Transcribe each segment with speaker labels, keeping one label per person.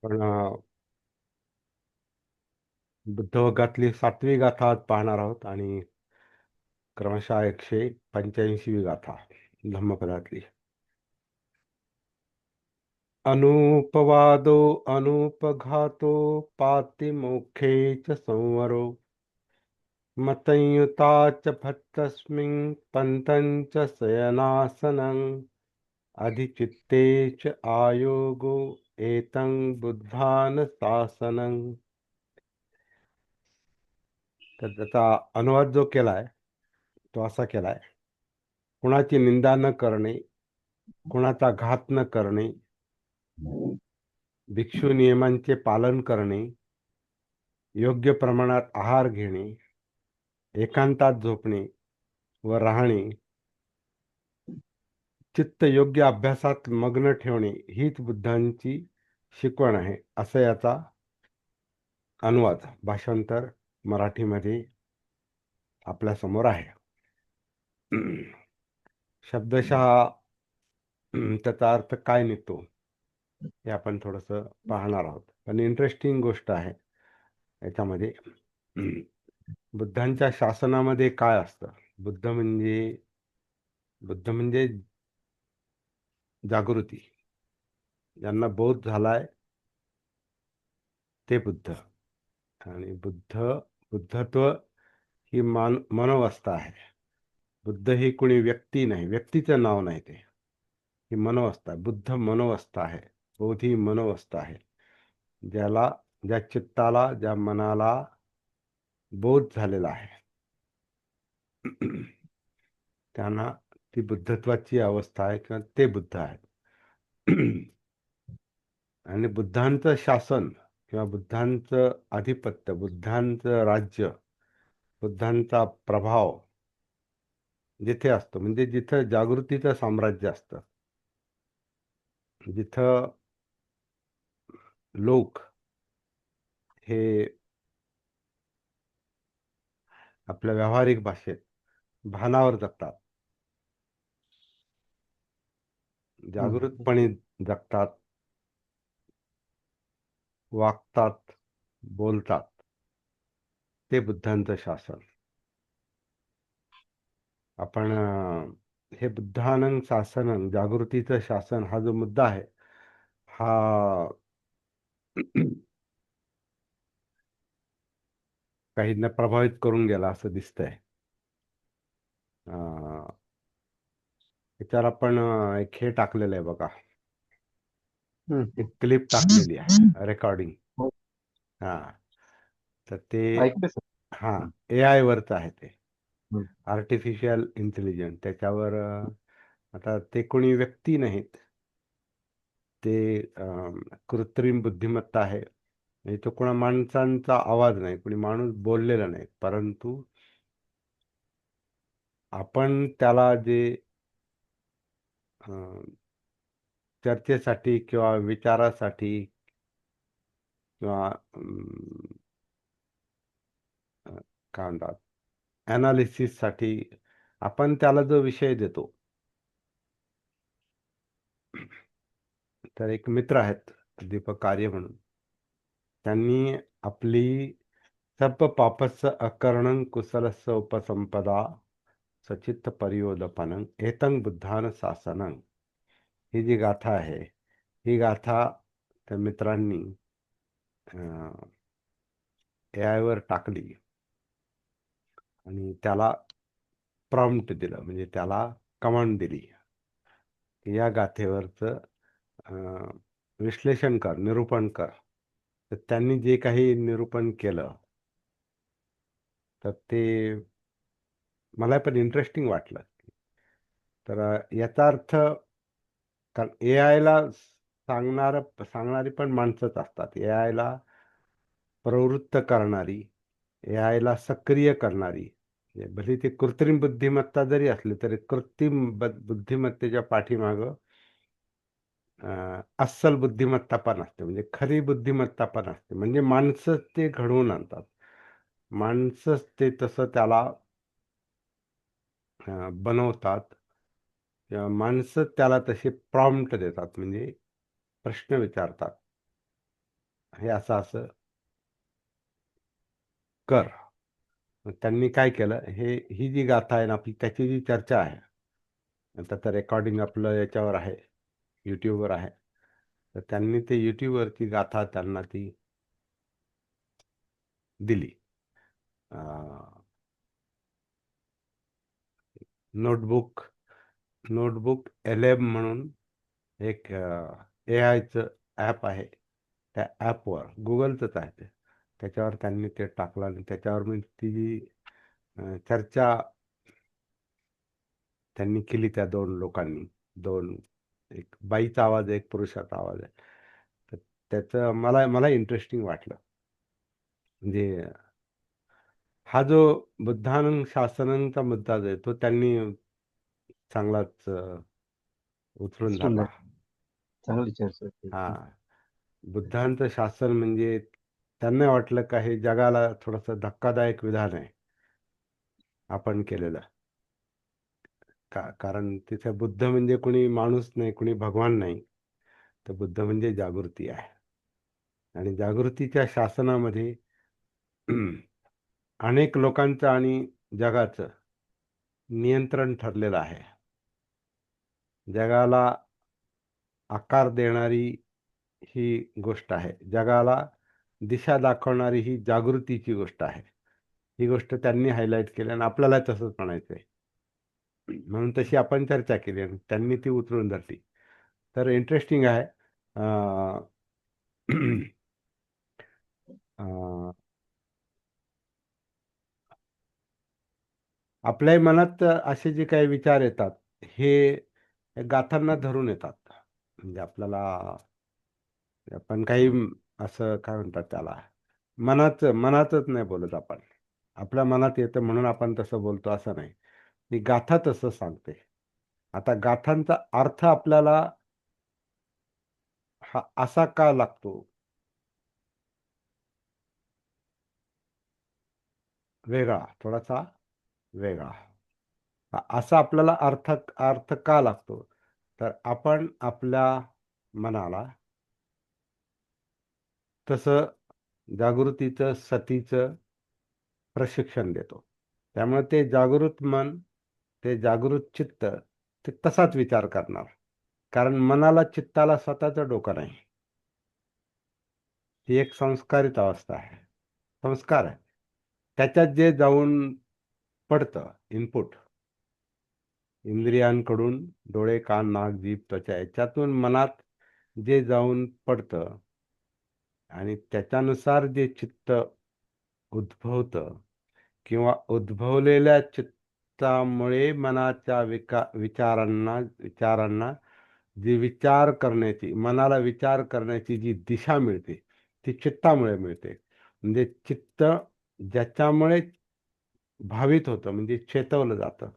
Speaker 1: पण बुद्धवगातली 7वी गाथा आज पाहणार आहोत आणि क्रमशः 185वी गाथा धम्मपदातली. अनुपवादो अनुपघातो पातिमोक्षे च संवरो मतयुता च भक्तस्मिन् पन्तं च शयनासनं अधिचित्ते च आयोगो एतं बुद्धान शासनं. तर त्याचा अनुवाद जो केलाय तो असा केलाय: कुणाची निंदा न करणे, कुणाचा घात न करणे, भिक्षू नियमांचे पालन करणे, योग्य प्रमाणात आहार घेणे, एकांतात झोपणे व राहणे, चित्त योग्य अभ्यासात मग्न ठेवणे हीच बुद्धांची शिकवण आहे, असं याचा अनुवाद भाषांतर मराठीमध्ये आपल्या समोर आहे. शब्दशः त्याचा अर्थ काय निघतो हे आपण थोडंसं पाहणार आहोत. पण इंटरेस्टिंग गोष्ट आहे याच्यामध्ये. बुद्धांच्या शासनामध्ये काय असतं? बुद्ध म्हणजे जागृती. ज्यांना बोध झालाय ते बुद्ध. आणि बुद्धत्व ही मनोवस्था आहे. बुद्ध ही कुणी व्यक्ती नाही, व्यक्तीचं नाव नाही, ते ही मनोवस्था आहे. बुद्ध मनोवस्था आहे, बोधी मनोवस्था आहे. ज्या चित्ताला, ज्या मनाला बोध झालेला आहे त्यांना ती बुद्धत्वाची अवस्था आहे किंवा ते बुद्ध आहेत. आणि बुद्धांचं शासन किंवा बुद्धांचं आधिपत्य, बुद्धांचं राज्य, बुद्धांचा प्रभाव जिथे असतो, म्हणजे जिथं जागृतीचं साम्राज्य असतं, जिथं लोक हे आपल्या व्यावहारिक भाषेत भानावर जगतात, जागृतपणे जगतात, वागतात, बोलतात, ते बुद्धांचं शासन. आपण हे बुद्धानं शासनं, जागृतीचं शासन, हा जो मुद्दा आहे हा काहींना प्रभावित करून गेला असं दिसतंय. त्याच्यावर आपण एक हे टाकलेलं आहे बघा, एक क्लिप टाकलेली आहे, रेकॉर्डिंग.
Speaker 2: हो.
Speaker 1: हा, तर ते
Speaker 2: ऐकते सर.
Speaker 1: हा AI वरच आहे, ते
Speaker 2: हं.
Speaker 1: Artificial intelligence. त्याच्यावर आता ते कोणी व्यक्ती नाहीत, ते कृत्रिम बुद्धिमत्ता आहे. म्हणजे तो कोणा माणसांचा आवाज नाही, कोणी माणूस बोललेला नाही, परंतु आपण त्याला जे चर्चेसाठी किंवा विचारासाठी किंवा काय म्हणतात, ॲनालिसिससाठी आपण त्याला जो विषय देतो. तर एक मित्र आहेत दीपक आर्य म्हणून, त्यांनी आपली सर्प पापस्य अकरणं कुशलस्य उपसंपदा सचित्त परियोदपनं एतं बुद्धान शासनं, ही जी गाथा आहे, ही गाथा त्या मित्रांनी AI वर टाकली आणि त्याला प्रॉम्प्ट दिलं, म्हणजे त्याला कमांड दिली की या गाथेवरचं विश्लेषण कर, निरूपण कर. तर त्यांनी जे काही निरूपण केलं तर ते मला पण इंटरेस्टिंग वाटलं. तर याचा अर्थ, कारण AI ला सांगणारी पण माणसंच असतात. AI ला प्रवृत्त करणारी, AI ला सक्रिय करणारी, म्हणजे भले ती कृत्रिम बुद्धिमत्ता जरी असली तरी कृत्रिम बुद्धिमत्तेच्या पाठीमागं अस्सल बुद्धिमत्ता पण असते, म्हणजे खरी बुद्धिमत्ता पण असते. म्हणजे माणसंच ते घडवून आणतात, माणसंच ते तसं त्याला बनवतात, किंवा माणसं त्याला तसे प्रॉम्प्ट देतात, म्हणजे प्रश्न विचारतात. हे असं असं कर. मग त्यांनी काय केलं, ही जी गाथा आहे ना आपली, त्याची जी चर्चा आहे, आता तर रेकॉर्डिंग आपलं याच्यावर आहे, यूट्यूबवर आहे. तर त्यांनी ते यूट्यूबवरची गाथा त्यांना ती दिली. नोटबुक नोटबुक एलेम म्हणून एक ए आयचं ॲप आहे. त्या ॲपवर गुगलचंच आहे ते, त्याच्यावर त्यांनी ते टाकलं आणि त्याच्यावर मी ती जी चर्चा त्यांनी केली त्या दोन लोकांनी. दोन, एक बाईचा आवाज आहे, एक पुरुषाचा आवाज आहे. तर त्याचं मला मला इंटरेस्टिंग वाटलं. म्हणजे हा जो बुद्धानं शासनांचा मुद्दा जो आहे तो त्यांनी चांगलाच उचलून
Speaker 2: उचलून
Speaker 1: धरला.
Speaker 2: धरली. चांगली चर्चा
Speaker 1: हा,
Speaker 2: केली.
Speaker 1: बुद्धांचं शासन म्हणजे त्यांना वाटलं का हे जगाला थोडंसं धक्कादायक विधान आहे आपण केलेलं. कारण तिथे बुद्ध म्हणजे कुणी माणूस नाही, कुणी भगवान नाही, तर बुद्ध म्हणजे जागृती आहे. आणि जागृतीच्या शासनामध्ये अनेक लोकांचं आणि जगाचं नियंत्रण ठरलेलं आहे. जगाला आकार देणारी ही गोष्ट आहे, जगाला दिशा दाखवणारी ही जागृतीची गोष्ट आहे. ही गोष्ट त्यांनी हायलाईट केली आणि आपल्याला तसंच म्हणायचं आहे. म्हणून तशी आपण चर्चा केली आणि त्यांनी ती उतरून धरली. तर इंटरेस्टिंग आहे. अं, अं, आपल्याही मनात असे जे काही विचार येतात, हे गाथांना धरून येतात. म्हणजे आपल्याला आपण काही असं काय म्हणतात त्याला, मनातच नाही बोलत आपण. आपल्या मनात येतं म्हणून आपण तसं बोलतो असं नाही. ती गाथा तसं सांगते. आता गाथांचा अर्थ आपल्याला हा असा का लागतो, वेगळा, थोडासा वेगळा, असा आपल्याला अर्थ अर्थ का लागतो, तर आपण आपल्या मनाला तसं जागृतीचं, सतीचं प्रशिक्षण देतो. त्यामुळे ते जागृत मन, ते जागृत चित्त, ते तसाच विचार करणार. कारण मनाला, चित्ताला स्वतःचं डोकं नाही. ही एक संस्कारित अवस्था आहे, संस्कार आहे. त्याच्यात जे जाऊन पडतं इनपुट, इंद्रियांकडून, डोळे, कान, नाक, जीभ, त्वचा, याच्यातून मनात जे जाऊन पडतं आणि त्याच्यानुसार जे चित्त उद्भवतं, किंवा उद्भवलेल्या चित्तामुळे मनाच्या विचारांना जी विचार करण्याची, मनाला विचार करण्याची जी दिशा मिळते, ती चित्तामुळे मिळते. म्हणजे चित्त ज्याच्यामुळे भावित होतं, म्हणजे चेतवलं जातं,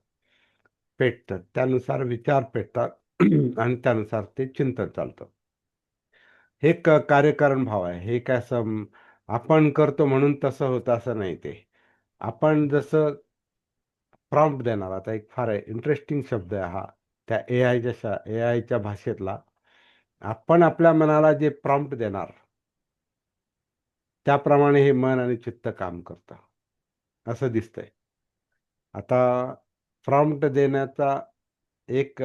Speaker 1: पेटतं, त्यानुसार विचार पेटतात आणि त्यानुसार ते चिंतन चालतं. हे कार्यकारण भाव आहे. हे काय असं आपण करतो म्हणून तसं होतं असं नाही. ते आपण जसं प्रॉम्प्ट देणार, आता एक फार इंटरेस्टिंग शब्द आहे हा, त्या ए आयच्या भाषेतला. आपण आपल्या मनाला जे प्रॉम्प्ट देणार, त्याप्रमाणे हे मन आणि चित्त काम करतं असं दिसतंय. आता प्रॉम्प्ट देण्याचा एक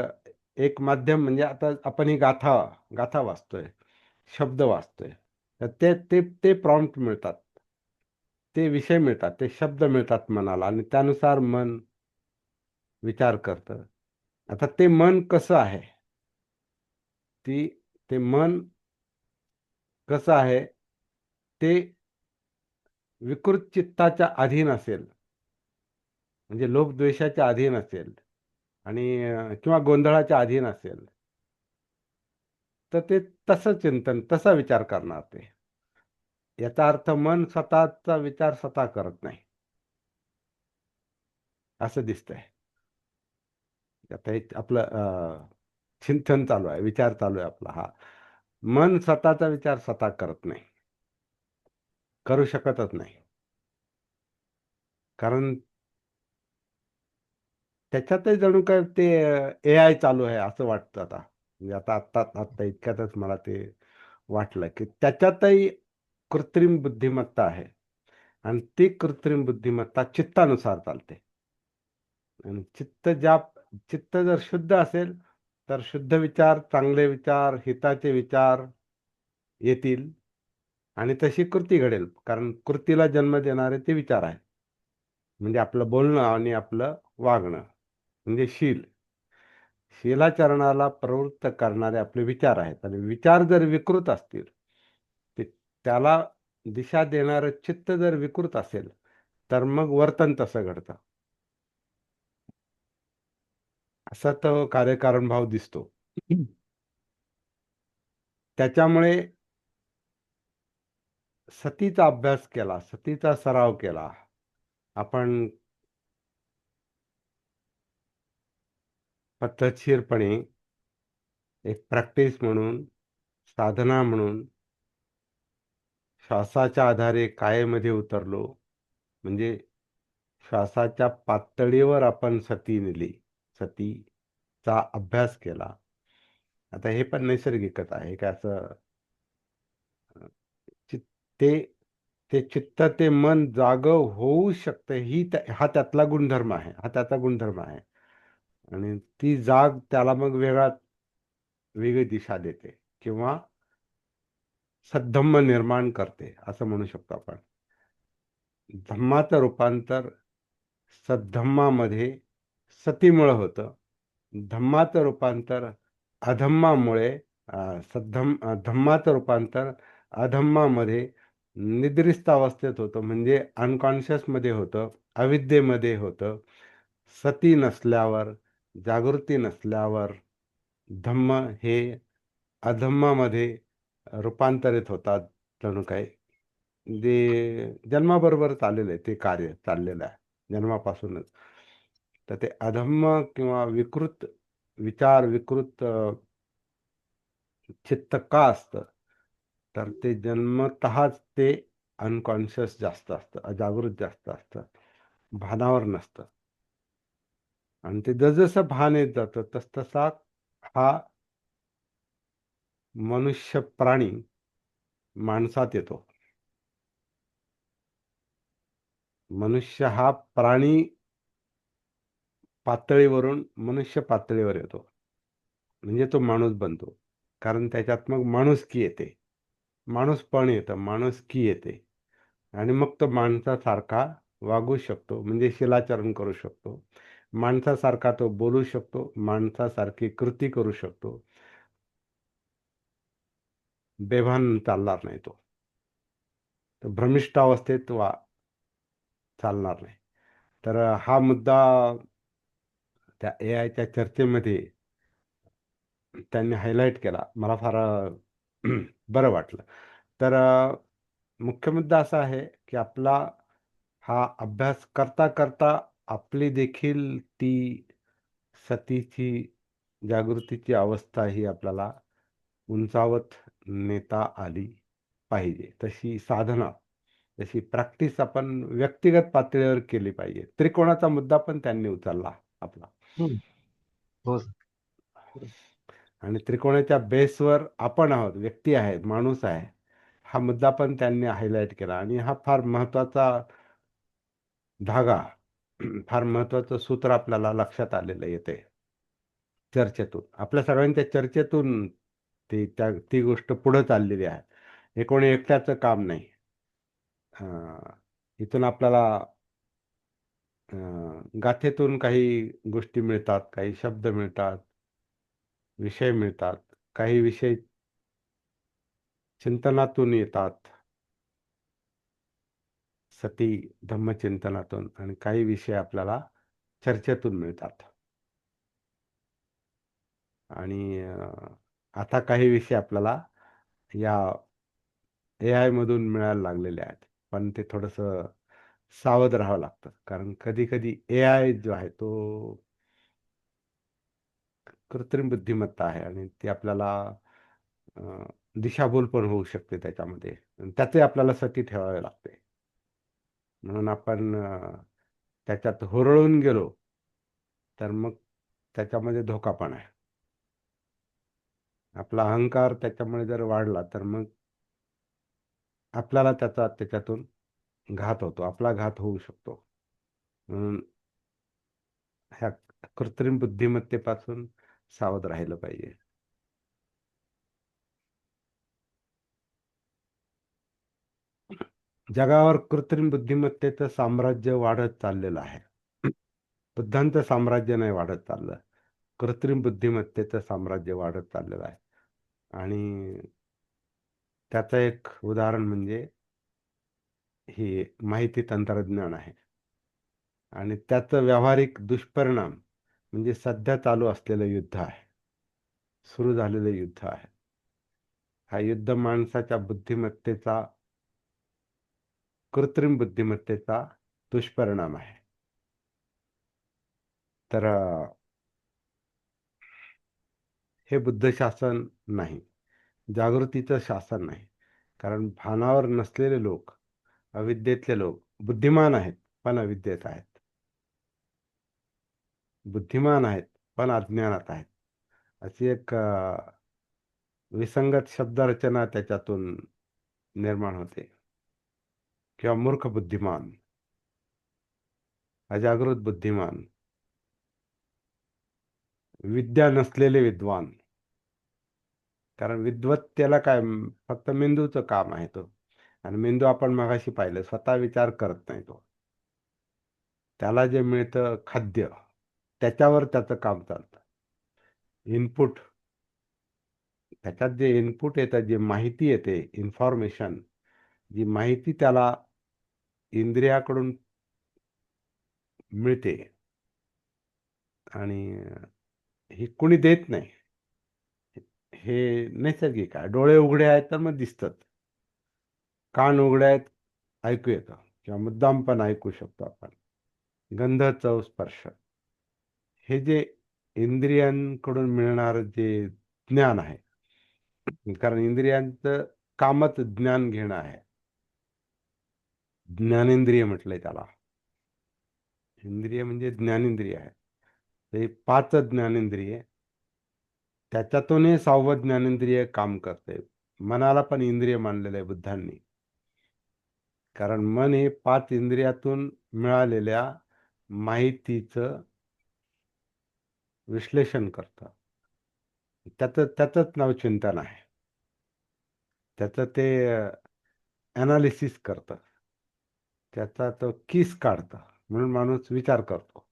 Speaker 1: एक माध्यम म्हणजे, आता आपण ही गाथा गाथा वाचतोय, शब्द वाचतोय, तर ते ते ते प्रॉम्प्ट मिळतात, ते विषय मिळतात, ते शब्द मिळतात मनाला आणि त्यानुसार मन विचार करतं. आता ते मन कसं आहे, ती ते मन कसं आहे, ते विकृत चित्ताच्या अधीन असेल, म्हणजे लोभद्वेषाच्या अधीन असेल आणि किंवा गोंधळाच्या अधीन असेल, तर ते तसं चिंतन, तसा विचार करणार ते. याचा अर्थ मन स्वतःचा विचार स्वतः करत नाही, असं दिसतंय. आता एक आपलं चिंतन चालू आहे, विचार चालू आहे आपला हा. मन स्वतःचा विचार स्वतः करत नाही, करू शकतच नाही. कारण त्याच्यातही जणू काय ते ए आय चालू आहे असं वाटतं आता. म्हणजे आता आत्ता आत्ता इतक्यातच मला ते वाटलं, की त्याच्यातही कृत्रिम बुद्धिमत्ता आहे. आणि ती कृत्रिम बुद्धिमत्ता चित्तानुसार चालते. आणि चित्त जर शुद्ध असेल तर शुद्ध विचार, चांगले विचार, हिताचे विचार येतील आणि तशी कृती घडेल. कारण कृतीला जन्म देणारे ते विचार आहे. म्हणजे आपलं बोलणं आणि आपलं वागणं म्हणजे शील. शीलाचरणाला प्रवृत्त करणारे आपले विचार आहेत आणि विचार जर विकृत असतील, त्याला दिशा देणारं चित्त जर विकृत असेल तर मग वर्तन तसं घडतं. असा तो कार्यकारण भाव दिसतो. त्याच्यामुळे सतीचा अभ्यास केला, सतीचा सराव केला. आपण पद्धतशीरपणे एक प्रॅक्टिस म्हणून, साधना म्हणून श्वासाच्या आधारे कायेमध्ये उतरलो. म्हणजे श्वासाच्या पातळीवर आपण सती नेली, सतीचा अभ्यास केला. आता हे पण नैसर्गिकच आहे की असं ते ते चित्त, ते मन जागं होऊ शकतं हा त्यातला गुणधर्म आहे, हा त्याचा गुणधर्म आहे. आणि ती जाग त्याला मग वेगळी दिशा देते किंवा सद्धम्म निर्माण करते असं म्हणू शकतो आपण. धम्माचं रूपांतर सद्धम्मामध्ये सतीमुळं होतं. धम्माचं रूपांतर अधम्मामुळे धम्माचं रूपांतर अधम्मामध्ये निद्रिस्त अवस्थेत होतं, म्हणजे अनकॉन्शियसमध्ये होतं, अविद्येमध्ये होतं. सती नसल्यावर, जागृती नसल्यावर धम्म हे अधम्मामध्ये रूपांतरित होतात. जणू काही जे जन्माबरोबरच आलेलं आहे, ते कार्य चाललेलं आहे जन्मापासूनच. तर ते अधम्म किंवा विकृत विचार, विकृत चित्त का असतं, तर ते जन्मतःच ते अनकॉन्शियस जास्त असतं, अजागृत जास्त असतं, भानावर नसतं. आणि ते जसजसं भान येत जातं तसतसा हा मनुष्य प्राणी माणसात येतो. मनुष्य हा प्राणी पातळीवरून मनुष्य पातळीवर येतो. म्हणजे तो माणूस बनतो. कारण त्याच्यात मग माणुसकी येते. माणूसपण येतं, माणुसकी येते. आणि मग तो माणसासारखा वागू शकतो, म्हणजे शिलाचरण करू शकतो. माणसासारखा तो बोलू शकतो, माणसासारखी कृती करू शकतो. बेभान चालणार नाही तो. तर भ्रमिष्ट अवस्थेत चालणार नाही. तर हा मुद्दा त्या एआयच्या चर्चेमध्ये त्यांनी हायलाइट केला. मला फार बरं वाटलं. तर मुख्य मुद्दा असा आहे की आपला हा अभ्यास करता करता आपली देखील ती सतीची, जागृतीची अवस्था ही आपल्याला उंचावत नेता आली पाहिजे. तशी साधना, तशी प्रॅक्टिस आपण व्यक्तिगत पातळीवर केली पाहिजे. त्रिकोणाचा मुद्दा पण त्यांनी उचलला आपला.
Speaker 2: हम्म. हो सर.
Speaker 1: आणि त्रिकोणाच्या बेसवर आपण आहोत, व्यक्ती आहे, माणूस आहे. हा मुद्दा पण त्यांनी हायलाइट केला आणि हा फार महत्वाचा धागा, फार महत्वाचं सूत्र आपल्याला लक्षात आलेलं येते चर्चेतून. आपल्या सगळ्यांच्या चर्चेतून ती गोष्ट पुढे चाललेली आहे. हे कोणी एकट्याचं काम नाही. इथून आपल्याला गाथेतून काही गोष्टी मिळतात, काही शब्द मिळतात, विषय मिळतात. काही विषय चिंतनातून येतात, सती धम्मचिंतनातून, आणि काही विषय आपल्याला चर्चेतून मिळतात. आणि आता काही विषय आपल्याला या एआय मधून मिळायला लागलेले आहेत. पण ते थोडंसं सावध राहावं लागतं. कारण कधी-कधी एआय जो आहे तो कृत्रिम बुद्धिमत्ता आहे आणि ती आपल्याला अ, दिशाभूल पण होऊ शकते त्याच्यामध्ये. आणि त्याचे आपल्याला सती ठेवावे लागते. म्हणून आपण त्याच्यात हुरळून गेलो तर मग त्याच्यामध्ये धोका पण आहे. आपला अहंकार त्याच्यामुळे जर वाढला तर मग आपल्याला त्याच्यातून घात होतो, आपला घात होऊ शकतो. म्हणून ह्या कृत्रिम बुद्धिमत्तेपासून सावध राहिलं पाहिजे. जगावर कृत्रिम बुद्धिमत्तेचं साम्राज्य वाढत चाललेलं आहे. बुद्धांचं साम्राज्य नाही वाढत चाललं, कृत्रिम बुद्धिमत्तेचं साम्राज्य वाढत चाललेलं आहे. आणि त्याचं एक उदाहरण म्हणजे हे माहिती तंत्रज्ञान आहे. आणि त्याचं व्यावहारिक दुष्परिणाम म्हणजे सध्या चालू असलेलं युद्ध आहे, सुरू झालेलं युद्ध आहे. हा युद्ध माणसाच्या बुद्धिमत्तेचा, कृत्रिम बुद्धिमत्तेचा दुष्परिणाम आहे. तर हे बुद्ध शासन नाही, जागृतीचं शासन नाही. कारण भानावर नसलेले लोक, अविद्येतले लोक बुद्धिमान आहेत पण अविद्येत आहेत, बुद्धिमान आहेत पण अज्ञानात आहेत. अशी एक विसंगत शब्दरचना त्याच्यातून निर्माण होते. किंवा मूर्ख बुद्धिमान, अजागृत बुद्धिमान, विद्या नसलेले विद्वान. कारण विद्वत्तेला काय, फक्त मेंदूचं काम आहे तो. आणि मेंदू आपण मगाशी पाहिलं, स्वतः विचार करत नाही तो. त्याला जे मिळतं खाद्य, त्याच्यावर त्याचं काम चालतं. इनपुट, त्याच्यात जे इनपुट येतं, जे माहिती येते, इन्फॉर्मेशन, जी माहिती त्याला इंद्रियाकडून मिळते, आणि ही कुणी देत नाही. हे नैसर्गिक आहे. डोळे उघडे आहेत तर मग दिसतात, कान उघडे आहेत, ऐकू येतं, किंवा मुद्दाम पण ऐकू शकतो आपण. गंध, चव, स्पर्श, हे जे इंद्रियांकडून मिळणार जे ज्ञान आहे, कारण इंद्रियांचं कामच ज्ञान घेणं आहे. ज्ञानेंद्रिय म्हटलंय त्याला. इंद्रिय म्हणजे ज्ञानेंद्रिय आहे. ते 5 ज्ञानेंद्रिय, त्याच्यातूनही 6वं ज्ञानेंद्रिय काम करते. मनाला पण इंद्रिय मानलेलं आहे बुद्धांनी. कारण मन हे 5 इंद्रियातून मिळालेल्या माहितीचं विश्लेषण करतं. त्याचंच नाव चिंतन आहे. त्याचं ते ॲनालिसिस करतं, त्याचा तो किस काढतं. म्हणून माणूस विचार करतो.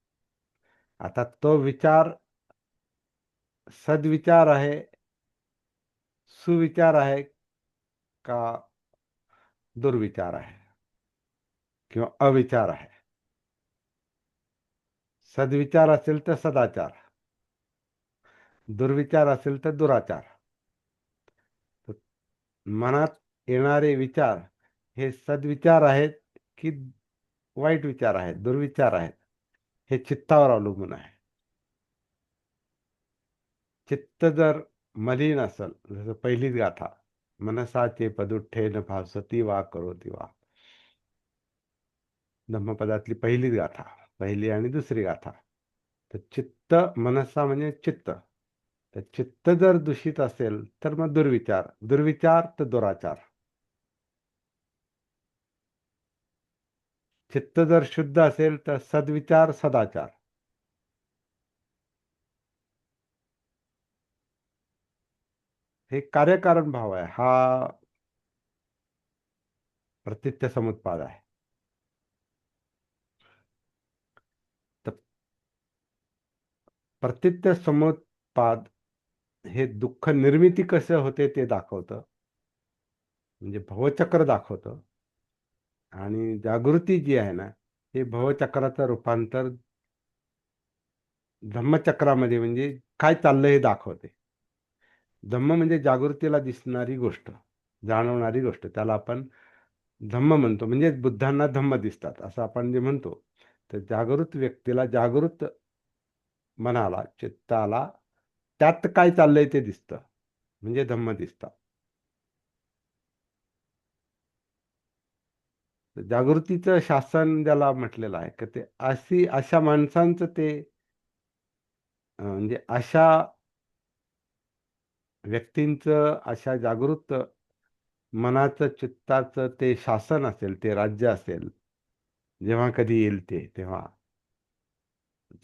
Speaker 1: आता तो विचार सद्विचार आहे, सुविचार आहे, का दुर्विचार आहे, किंवा अविचार आहे. सद्विचार असेल तर सदाचार, दुर्विचार असेल तर दुराचार. मनात येणारे विचार हे सद्विचार आहेत की वाईट विचार आहेत, दुर्विचार आहेत, हे चित्तावर अवलंबून आहे. चित्त जर मलिन असेल, जसं पहिलीच गाथा, मनसाचे पदुठ्ठे न भासती वा करोती वा, धम्मपदातली पहिलीच गाथा, पहिली आणि दुसरी गाथा. तर चित्त, मनसा म्हणजे चित्त, तर चित्त जर दूषित असेल तर मग दुर्विचार, दुर्विचार तर दुराचार. चित्त जर शुद्ध असेल तर सद्विचार, सदाचार. हे कार्यकारण भाव आहे, हा प्रतीत्य समुत्पाद आहे. तर प्रतीत्य समुत्पाद हे दुःख निर्मिती कसं होते ते दाखवतं, म्हणजे भवचक्र दाखवतं. आणि जागृती जी आहे ना, हे भवचक्राचं रूपांतर धम्मचक्रामध्ये, म्हणजे काय चाललंय हे दाखवते. धम्म म्हणजे जागृतीला दिसणारी गोष्ट, जाणवणारी गोष्ट, त्याला आपण धम्म म्हणतो. म्हणजे बुद्धांना धम्म दिसतात असं आपण जे म्हणतो. तर जागृत व्यक्तीला, जागृत मनाला, चित्ताला त्यात काय चाललंय ते दिसतं, म्हणजे धम्म दिसतात. जागृतीचं शासन ज्याला म्हटलेलं आहे, की ते अशा माणसांचं ते म्हणजे अशा व्यक्तींचं, अशा जागृत मनाचं चित्ताचं ते शासन असेल, ते राज्य असेल, जेव्हा कधी येईल ते, तेव्हा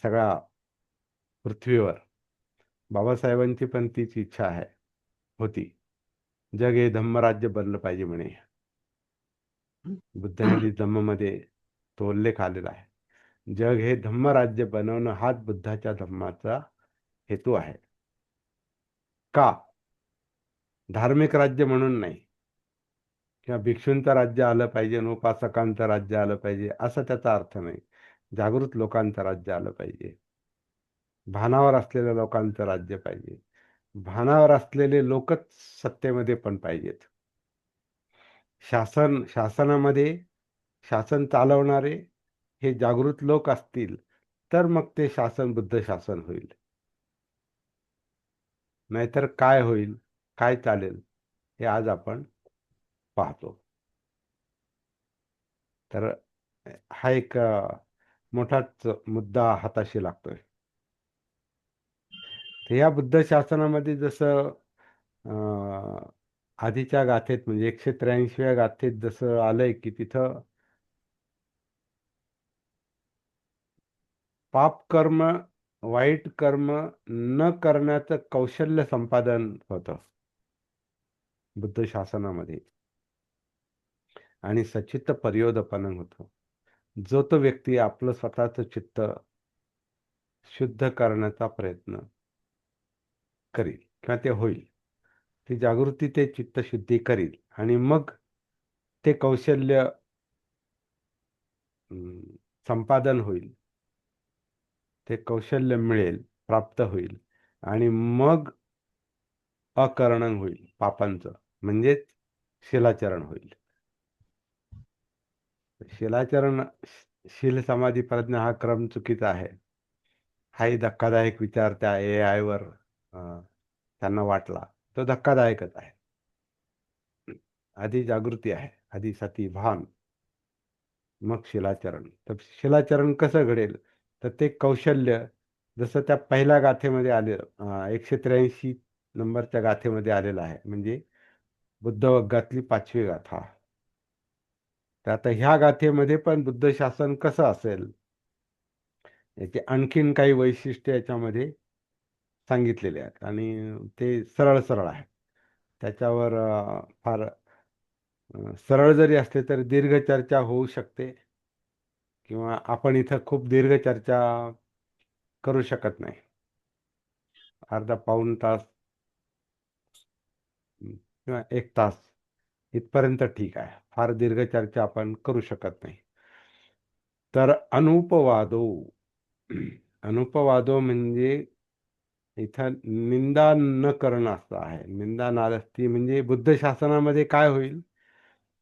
Speaker 1: सगळ्या पृथ्वीवर. बाबासाहेबांची पण तीच इच्छा होती. जग हे धम्मराज्य बनलं पाहिजे म्हणे. बुद्धांनी धम्ममध्ये तो उल्लेख आलेला आहे. जग हे धम्मराज्य बनवणं हाच बुद्धाच्या धम्माचा हेतू आहे. का? धार्मिक राज्य म्हणून नाही, किंवा भिक्षूंचं राज्य आलं पाहिजे आणि उपासकांचं राज्य आलं पाहिजे असा त्याचा अर्थ नाही. जागृत लोकांचं राज्य आलं पाहिजे, भानावर असलेल्या लोकांचं राज्य पाहिजे. भानावर असलेले लोकच सत्तेमध्ये पण पाहिजेत. शासनामध्ये शासन चालवणारे हे जागृत लोक असतील, तर मग ते शासन बुद्ध शासन होईल. नाहीतर काय होईल, काय चालेल, हे आज आपण पाहतो. तर हा एक मोठाच मुद्दा हाताशी लागतोय. तर या बुद्ध शासनामध्ये जसं आधीच्या गाथेत म्हणजे 183व्या गाथेत जसं आलंय की तिथं पाप कर्म, वाईट कर्म न करण्याचं कौशल्य संपादन होतं बुद्ध शासनामध्ये, आणि सचित्त पर्योदपन होतं. जो तो व्यक्ती आपलं स्वतःचं चित्त शुद्ध करण्याचा प्रयत्न करील किंवा ते होईल, ती जागृती ते चित्तशुद्धी करील, आणि मग ते कौशल्य संपादन होईल, ते कौशल्य मिळेल, प्राप्त होईल, आणि मग अकरणन होईल पापांचं, म्हणजेच शिलाचरण होईल. शिलाचरण, शील समाधी प्रज्ञा हा क्रम चुकीचा आहे. हाही धक्कादायक विचार त्या AI वर त्यांना वाटला. तो धक्कादायकच आहे. आधी जागृती आहे, आधी सती भान, मग शिलाचरण. तर शिलाचरण कसं घडेल? तर ते कौशल्य जसं त्या पहिल्या गाथेमध्ये आलेलं 183 नंबरच्या गाथेमध्ये आलेलं आहे, म्हणजे बुद्ध वग्गातली 5वी गाथा. तर आता ह्या गाथेमध्ये पण बुद्ध शासन कसं असेल याचे आणखीन काही वैशिष्ट्य याच्यामध्ये सांगितलेले आहेत, आणि ते सरळ सरळ आहे. त्याच्यावर फार सरळ जरी असले तरी दीर्घ चर्चा होऊ शकते, किंवा आपण इथं खूप दीर्घ चर्चा करू शकत नाही. अर्धा पाऊण तास किंवा 1 तास इथपर्यंत ठीक आहे. फार दीर्घ चर्चा आपण करू शकत नाही. तर अनुपवादो अनुपवादो म्हणजे इथं निंदा न करणं असं आहे. निंदा नालस्ती म्हणजे बुद्ध शासनामध्ये काय होईल,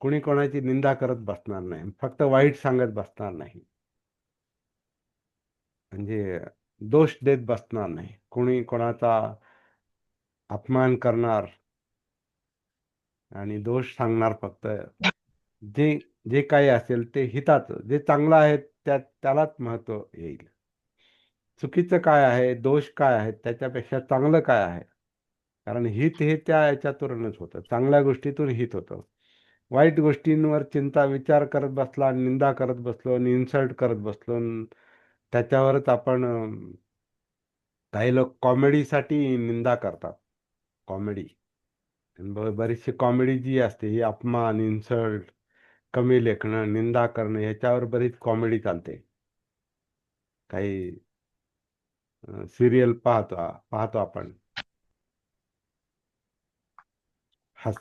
Speaker 1: कोणी कोणाची निंदा करत बसणार नाही, फक्त वाईट सांगत बसणार नाही, म्हणजे दोष देत बसणार नाही, कोणी कोणाचा अपमान करणार आणि दोष सांगणार फक्त. जे जे काही असेल ते हिताचं, जे चांगलं आहे त्यालाच महत्व येईल. चुकीचं काय आहे, दोष काय आहे, त्याच्यापेक्षा चांगलं काय आहे. कारण हित हे त्या याच्यातूनच होतं, चांगल्या गोष्टीतून हित होतं. वाईट गोष्टींवर चिंता विचार करत बसला, निंदा करत बसलो आणि इन्सल्ट करत बसलो, त्याच्यावरच आपण काही लोक कॉमेडीसाठी निंदा करतात. कॉमेडी, बरीचशी कॉमेडी जी असते ही अपमान, इन्सल्ट, कमी लेखणं, निंदा करणं, ह्याच्यावर बरीच कॉमेडी चालते. काही सिरियल पाहतो आपण, हस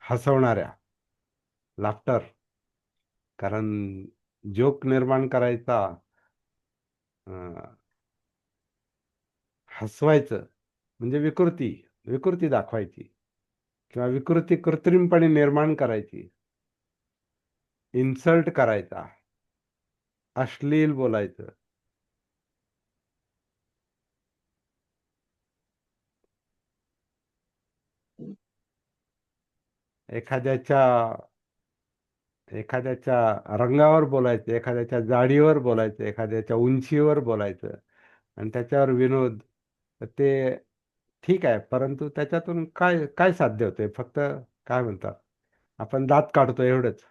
Speaker 1: हसवणाऱ्या, लाफ्टर, कारण जोक निर्माण करायचा, हसवायचं म्हणजे विकृती दाखवायची, किंवा विकृती कृत्रिमपणे निर्माण करायची, इन्सल्ट करायचा, अश्लील बोलायचं, एखाद्याच्या एखाद्याच्या रंगावर बोलायचं, एखाद्याच्या जाडीवर बोलायचं, एखाद्याच्या उंचीवर बोलायचं, आणि त्याच्यावर विनोद. तर ते ठीक आहे, परंतु त्याच्यातून काय काय साध्य होते? फक्त काय म्हणतात, आपण दात काढतो एवढंच.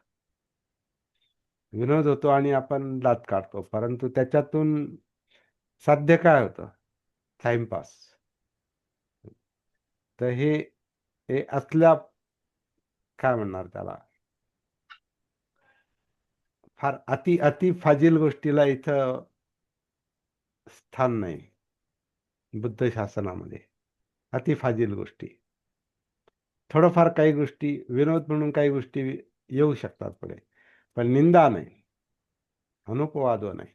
Speaker 1: विनोद होतो आणि आपण दात काढतो, परंतु त्याच्यातून साध्य काय होतं? टाइमपास. तर हे असल्या, काय म्हणणार त्याला, फार अति अति फाजील गोष्टीला इथं स्थान नाही बुद्ध शासनामध्ये. अति फाजील गोष्टी, थोडंफार काही गोष्टी विनोद म्हणून काही गोष्टी येऊ शकतात पुढे, पण निंदा नाही, अनुपवाद नाही,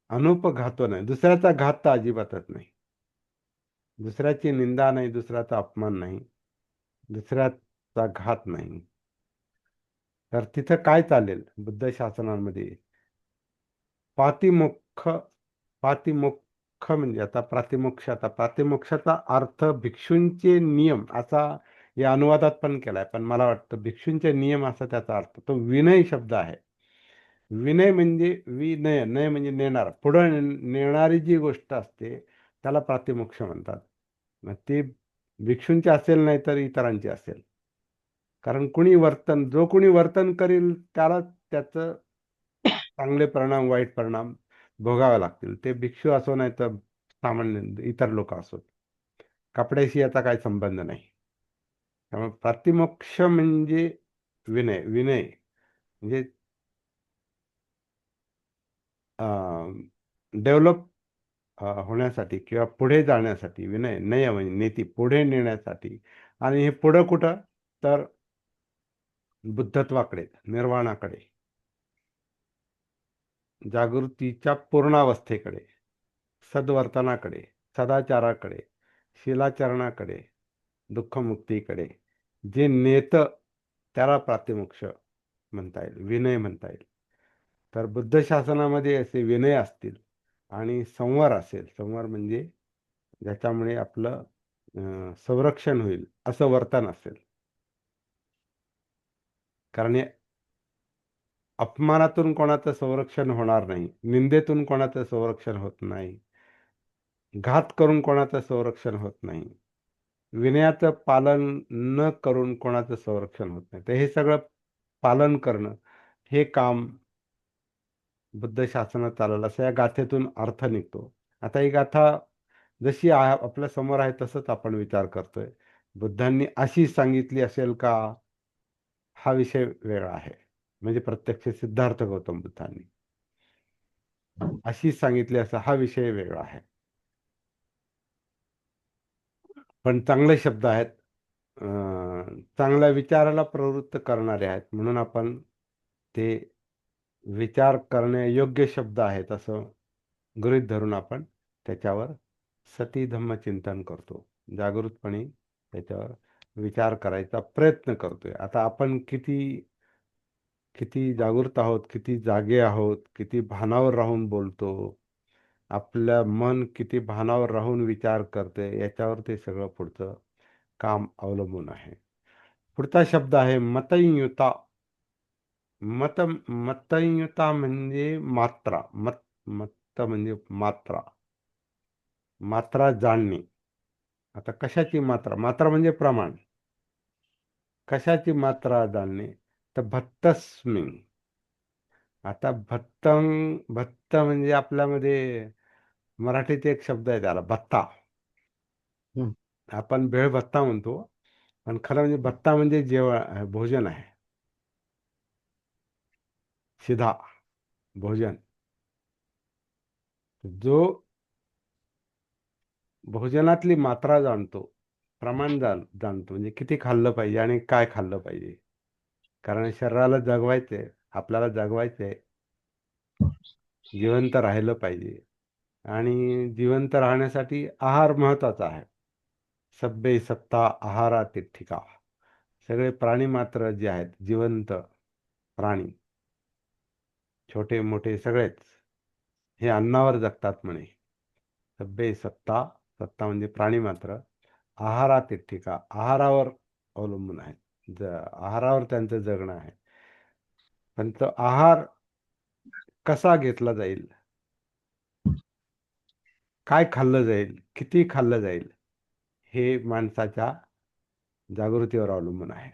Speaker 1: अनुपघातो नाही, दुसऱ्याचा घात तर अजिबातच नाही. दुसऱ्याची निंदा नाही, दुसऱ्याचा अपमान नाही, दुसऱ्याचा घात नाही. तर तिथं काय चालेल बुद्ध शासनामध्ये? पातिमोक्ष. पातिमोक्ष म्हणजे आता प्रातिमोक्ष, आता प्रातिमोक्षाचा अर्थ भिक्षूंचे नियम असा या अनुवादात पण केलाय, पण मला वाटतं भिक्षूंचे नियम असा त्याचा अर्थ. तो विनय शब्द आहे. विनय म्हणजे विनय, नय म्हणजे नेणार, पुढं नेणारी जी गोष्ट असते त्याला प्रातिमोक्ष म्हणतात. मग ते भिक्षूंचे असेल नाही तर इतरांचे असेल. कारण जो कोणी वर्तन करेल त्याला त्याचं चांगले परिणाम वाईट परिणाम भोगावे लागतील. ते भिक्षू असो नाही तर सामान्य इतर लोक असोत. कपड्याशी याचा काही संबंध नाही. त्यामुळे प्रातिमोक्ष म्हणजे विनय. विनय म्हणजे डेव्हलप होण्यासाठी किंवा पुढे जाण्यासाठी. विनय, नय म्हणजे नीती, पुढे नेण्यासाठी. आणि हे पुढं कुठं? तर बुद्धत्वाकडे, निर्वाणाकडे, जागृतीच्या पूर्णावस्थेकडे, सद्वर्तनाकडे, सदाचाराकडे, शिलाचरणाकडे, दुःखमुक्तीकडे जे नेतं त्याला प्रातिमोक्ष म्हणता येईल, विनय म्हणता येईल. तर बुद्ध शासनामध्ये असे विनय असतील आणि संवर असेल. संवर म्हणजे ज्याच्यामुळे आपलं संरक्षण होईल असं वर्तन असेल. कारण अपमानातून कोणाचं संरक्षण होणार नाही, निंदेतून कोणाचं संरक्षण होत नाही, घात करून कोणाचं संरक्षण होत नाही, विनयाचं पालन न करून कोणाचं संरक्षण होत नाही. तर हे सगळं पालन करणं हे काम बुद्ध शासनात चाललं, असं या गाथेतून अर्थ निघतो. आता ही गाथा जशी आपल्या समोर आहे तसंच आपण विचार करतोय. बुद्धांनी अशी सांगितली असेल का, हा विषय वेगळा आहे. म्हणजे प्रत्यक्ष सिद्धार्थ गौतम बुद्धांनी अशी सांगितली असा हा विषय वेगळा आहे. पण चांगले शब्द आहेत, चांगल्या विचाराला प्रवृत्त करणारे आहेत, म्हणून आपण ते विचार करण्यायोग्य शब्द आहेत असं गृहीत धरून आपण त्याच्यावर सती धम्म चिंतन करतो. जागृतपणे त्याच्यावर विचार करायचा प्रयत्न करतोय. आता आपण किती किती जागृत आहोत, किती जागे आहोत, किती भानावर राहून बोलतो, आपलं मन किती भानावर राहून विचार करते, याच्यावर ते सगळं पुढचं काम अवलंबून आहे. पुढचा शब्द आहे मतयुता. मतयुता म्हणजे मात्रा. मत म्हणजे मात्रा. मात्रा जाणणे. आता कशाची मात्रा? मात्रा म्हणजे प्रमाण. कशाची मात्रा जाणणे? तर भत्तस्मी. आता भत्त म्हणजे आपल्यामध्ये मराठीत एक शब्द आहे त्याला, भत्ता.
Speaker 2: हम्म.
Speaker 1: आपण भेळ भत्ता म्हणतो, पण खरं म्हणजे भत्ता म्हणजे जेवण, भोजन आहे. शिधा भोजन. जो भोजनातली मात्रा जाणतो, प्रमाण जाणतो, म्हणजे किती खाल्लं पाहिजे आणि काय खाल्लं पाहिजे. कारण शरीराला जगवायचंय, आपल्याला जगवायचंय, जिवंत राहिलं पाहिजे. आणि जिवंत राहण्यासाठी आहार महत्वाचा आहे. सब्बे सत्ता आहारा तिठ्ठिका. सगळे प्राणी मात्र जे आहेत, जिवंत प्राणी, छोटे मोठे सगळेच, हे अन्नावर जगतात म्हणे. सब्बे सत्ता, सत्ता म्हणजे प्राणी मात्र, आहारा तिठ्ठिका, आहारावर अवलंबून आहेत. आहारावर त्यांचं जगणं आहे. पण तो आहार कसा घेतला जाईल, काय खाल्लं जाईल, किती खाल्लं जाईल, हे माणसाच्या जागृतीवर अवलंबून आहे.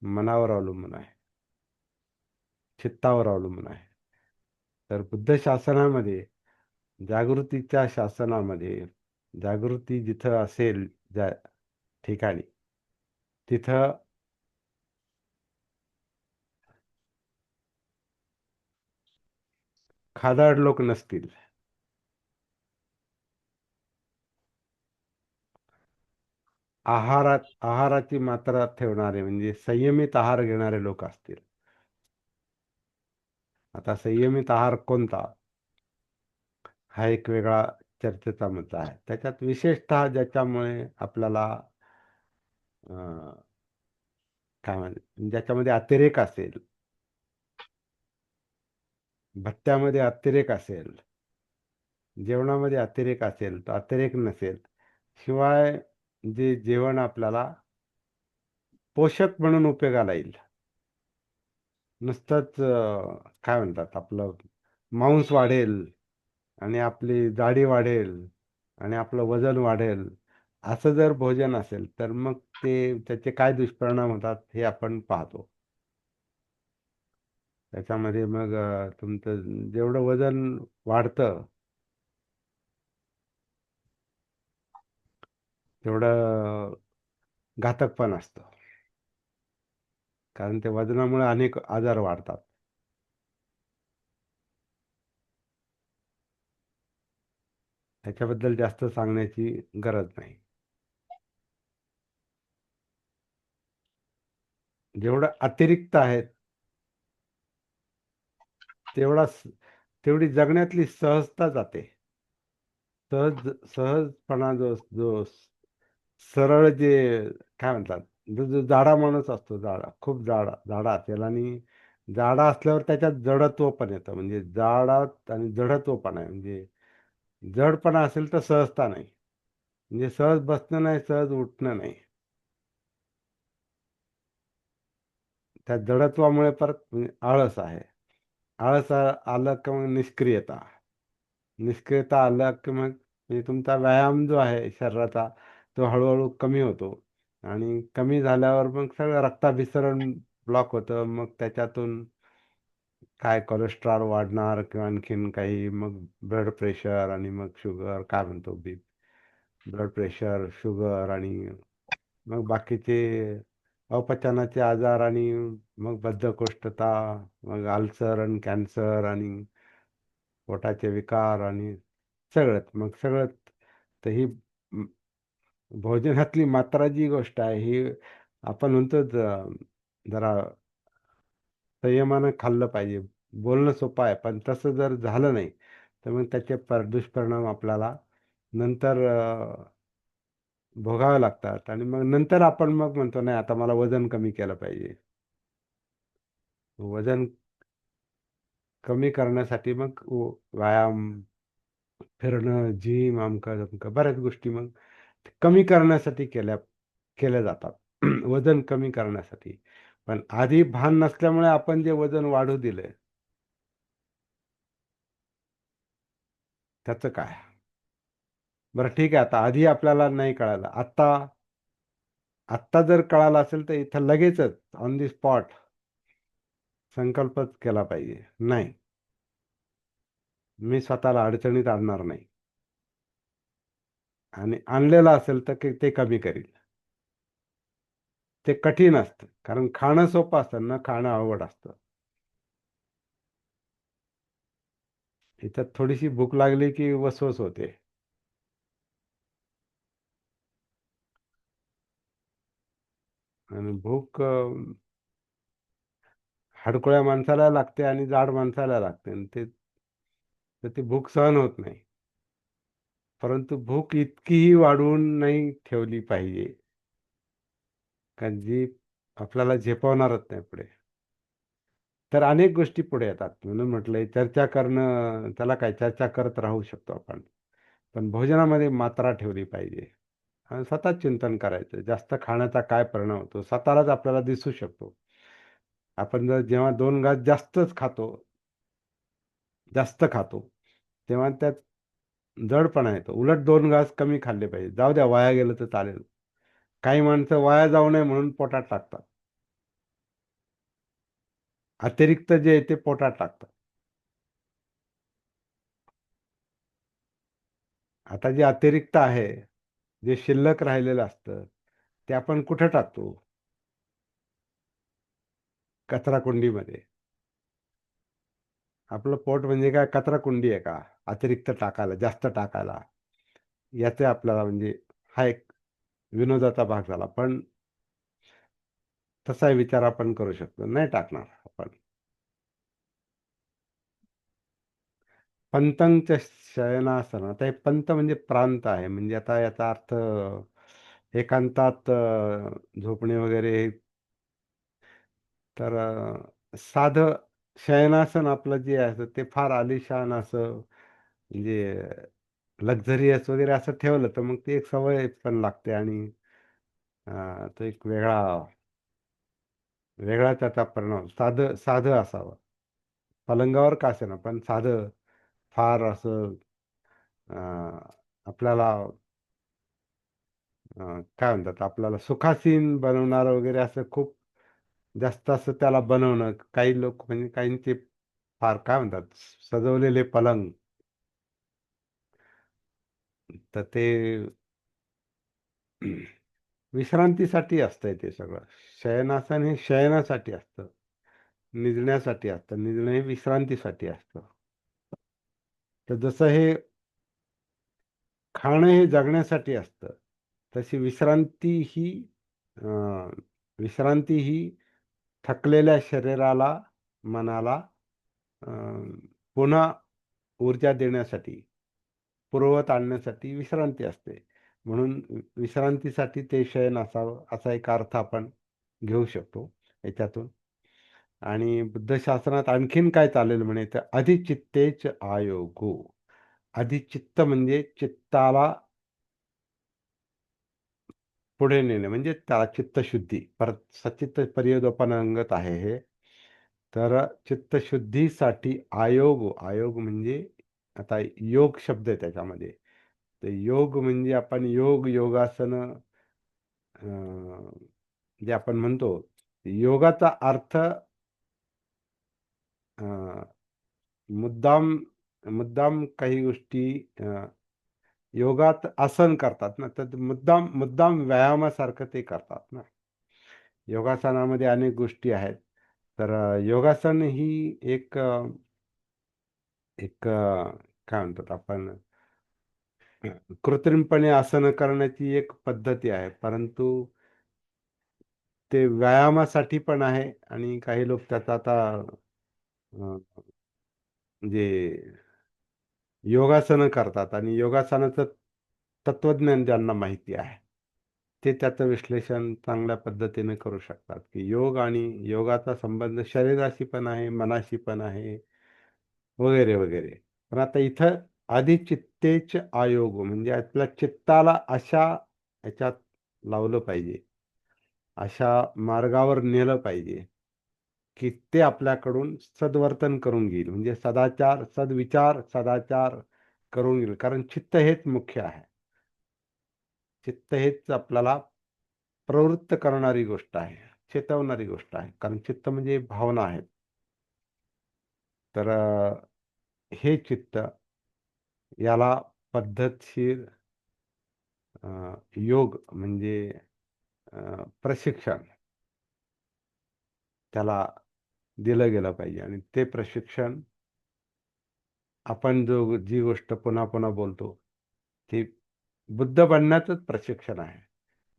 Speaker 1: मनावर अवलंबून आहे, चित्तावर अवलंबून आहे. तर बुद्ध शासनामध्ये, जागृतीच्या शासनामध्ये, जागृती जिथं असेल ज्या ठिकाणी, तिथं खादाड लोक नसतील. आहाराची मात्रा ठेवणारे म्हणजे संयमित आहार घेणारे लोक असतील. आता संयमित आहार कोणता, हा एक वेगळा चर्चेचा मुद्दा आहे. त्याच्यात विशेषतः ज्याच्यामुळे आपल्याला अं, काय म्हणतात, ज्याच्यामध्ये अतिरेक असेल, भत्त्यामध्ये अतिरेक असेल, जेवणामध्ये अतिरेक असेल, तर अतिरेक नसेल, शिवाय जे जेवण आपल्याला पोषक म्हणून उपयोगाला येईल, नुसतंच काय म्हणतात आपलं मांस वाढेल आणि आपली जाडी वाढेल आणि आपलं वजन वाढेल, असं जर भोजन असेल तर मग त्याचे काय दुष्परिणाम होतात हे आपण पाहतो. त्याच्यामध्ये मग तुमचं जेवढं वजन वाढतं तेवढं घातक पण असतं, कारण ते वजनामुळे अनेक आजार वाढतात. त्याच्याबद्दल जास्त सांगण्याची गरज नाही. जेवढं अतिरिक्त आहे तेवढा तेवढी जगण्यातली सहजता जाते. सहजपणा जो जो सरळ जे काय म्हणतात, जो जो जाडा माणूस असतो, जाडा खूप जाडा असेल आणि जाडा असल्यावर त्याच्यात जडत्व पण येतं, म्हणजे जाडात आणि जडत्व पण आहे. म्हणजे जडपणा असेल तर सहजता नाही, म्हणजे सहज बसणं नाही, सहज उठणं नाही. त्या जडत्वामुळे परत म्हणजे आळस आहे. आलं की मग निष्क्रियता आलं की मग म्हणजे तुमचा व्यायाम जो आहे शरीराचा, तो हळूहळू कमी होतो. आणि कमी झाल्यावर मग सगळं रक्ताभिसरण ब्लॉक होतं. मग त्याच्यातून काय कोलेस्ट्रॉल वाढणार किंवा आणखीन काही, मग ब्लड प्रेशर आणि मग शुगर, काय म्हणतो ब्लड प्रेशर, शुगर आणि मग बाकीचे अपचनाचे आजार आणि मग बद्धकोष्ठता, मग अल्सर आणि कॅन्सर आणि पोटाचे विकार आणि सगळंच. तर ही भोजनातली मात्रा जी गोष्ट आहे ही आपण म्हणतो जरा संयमानं खाल्लं पाहिजे. बोलणं सोपं आहे, पण तसं जर झालं नाही तर मग त्याचे दुष्परिणाम आपल्याला नंतर भोगावे लागतात. आणि मग नंतर आपण मग म्हणतो नाही, आता मला वजन कमी केलं पाहिजे. वजन कमी करण्यासाठी मग व्यायाम, फिरणं, जिम, अमकं तमकं बऱ्याच गोष्टी मग कमी करण्यासाठी केल्या जातात. वजन कमी करण्यासाठी. पण आधी भान नसल्यामुळे आपण जे वजन वाढू दिले, त्याचं काय? बरं ठीक आहे, आता आधी आपल्याला नाही कळालं, आत्ता जर कळालं असेल तर इथं लगेचच ऑन दी स्पॉट संकल्पच केला पाहिजे, नाही, मी स्वतःला अडचणीत आणणार नाही. आणि आणलेलं असेल तर ते कमी करील. ते कठीण असतं, कारण खाणं सोपं असतं ना, खाणं अवघड असतं. याच्यात थोडीशी भूक लागली की वसवस होते. आणि भूक हडकुळ्या माणसाला लागते आणि जाड माणसाला लागते, आणि तर ती भूक सहन होत नाही. परंतु भूक इतकीही वाढवून नाही ठेवली पाहिजे, कारण जी आपल्याला झेपवणारच नाही पुढे. तर अनेक गोष्टी पुढे येतात, म्हणून म्हटलंय चर्चा करणं, त्याला काय, चर्चा करत राहू शकतो आपण, पण भोजनामध्ये मात्रा ठेवली पाहिजे. आणि सतत चिंतन करायचं, जास्त खाण्याचा काय परिणाम होतो स्वतःलाच आपल्याला दिसू शकतो. आपण जर जेव्हा 2 घास जास्त खातो, तेव्हा त्यात जडपणा येतो. उलट 2 घास कमी खाल्ले पाहिजे, जाऊ द्या वाया गेलं तर चालेल. काही माणसं वाया जाऊ नये म्हणून पोटात टाकतात. अतिरिक्त जे आहे ते पोटात टाकतं. आता जे अतिरिक्त आहे, जे शिल्लक राहिलेलं असतं, ते आपण कुठे टाकतो? कचराकुंडीमध्ये. आपलं पोट म्हणजे काय कचराकुंडी आहे का? अतिरिक्त टाकायला, जास्त टाकायला. याचे आपल्याला म्हणजे हा एक विनोदाचा भाग झाला. पण तसा विचार आपण करू शकतो. नाही टाकणार आपण. पंतंच्या शयनासन. आता हे पंत म्हणजे प्रांत आहे. म्हणजे आता याचा अर्थ एकांतात झोपणे वगैरे. तर साधं शयनासन आपलं जे आहे ते फार आलिशान असं म्हणजे लक्झरियस वगैरे असं ठेवलं तर मग ती एक सवय पण लागते आणि तो एक वेगळा त्याचा परिणाम. साधं साधं असावं. पलंगावर का असेना पण साधं फार असं आपल्याला काय म्हणतात आपल्याला सुखासीन बनवणारं वगैरे असं खूप जास्त असं त्याला बनवणं. काही लोक म्हणजे काहींचे फार काय म्हणतात सजवलेले पलंग. तर ते विश्रांतीसाठी असतंय ते सगळं. शयनासन हे शयनासाठी असतं. निजण्यासाठी असतं. निजणं हे विश्रांतीसाठी असतं. तर जसं हे खाणं हे जगण्यासाठी असतं. तशी अं, विश्रांती ही थकलेल्या शरीराला, मनाला अं, पुन्हा ऊर्जा देण्यासाठी, पूर्ववत आणण्यासाठी विश्रांती असते. म्हणून विश्रांतीसाठी ते शयन असावं, असा एक अर्थ आपण घेऊ शकतो याच्यातून. आणि बुद्धशास्त्रात आणखीन काय चालेल म्हणे तर अधिचित्तेच आयोगो. अधिचित्त म्हणजे चित्ताला पुढे नेणे म्हणजे त्याला चित्तशुद्धी. परत सचित्त पर्यदोपनांगत आहे हे. तर चित्तशुद्धीसाठी आयोग. आयोग म्हणजे आता योग शब्द आहे त्याच्यामध्ये. तर योग म्हणजे आपण योगासन जे आपण म्हणतो योगाचा अर्थ अ, मुद्दाम मुद्दाम काही गोष्टी योगात आसन करतात ना, तर मुद्दाम मुद्दाम व्यायामासारखं ते करतात ना. योगासनामध्ये अनेक गोष्टी आहेत. तर योगासन ही एक काय म्हणतात आपण कृत्रिमपणे आसनं करण्याची एक पद्धती आहे. परंतु ते व्यायामासाठी पण आहे आणि काही लोक त्याचा आता म्हणजे योगासनं करतात आणि योगासनाचं तत्वज्ञान ज्यांना माहिती आहे, ते त्याचं विश्लेषण चांगल्या पद्धतीने करू शकतात, की योग आणि योगाचा संबंध शरीराशी पण आहे, मनाशी पण आहे, वगैरे, वगैरे. पण आता इथं अधिचित्तेच आयोग म्हणजे आपल्या चित्ताला अशा ह्याच्यात लावलं पाहिजे, अशा मार्गावर नेलं पाहिजे, की ते आपल्याकडून सद्वर्तन करून घेईल. म्हणजे सदाचार, सद्विचार, सदाचार करून घेईल. कारण चित्त हेच मुख्य आहे. चित्त हेच आपल्याला प्रवृत्त करणारी गोष्ट आहे, चेतवणारी गोष्ट आहे. कारण चित्त म्हणजे भावना आहेत. तर हे चित्त याला पद्धतशीर योग म्हणजे प्रशिक्षण त्याला दिलं गेलं पाहिजे आणि ते प्रशिक्षण आपण जी गोष्ट पुन्हा पुन्हा बोलतो, ती बुद्ध बनण्याचंच प्रशिक्षण आहे.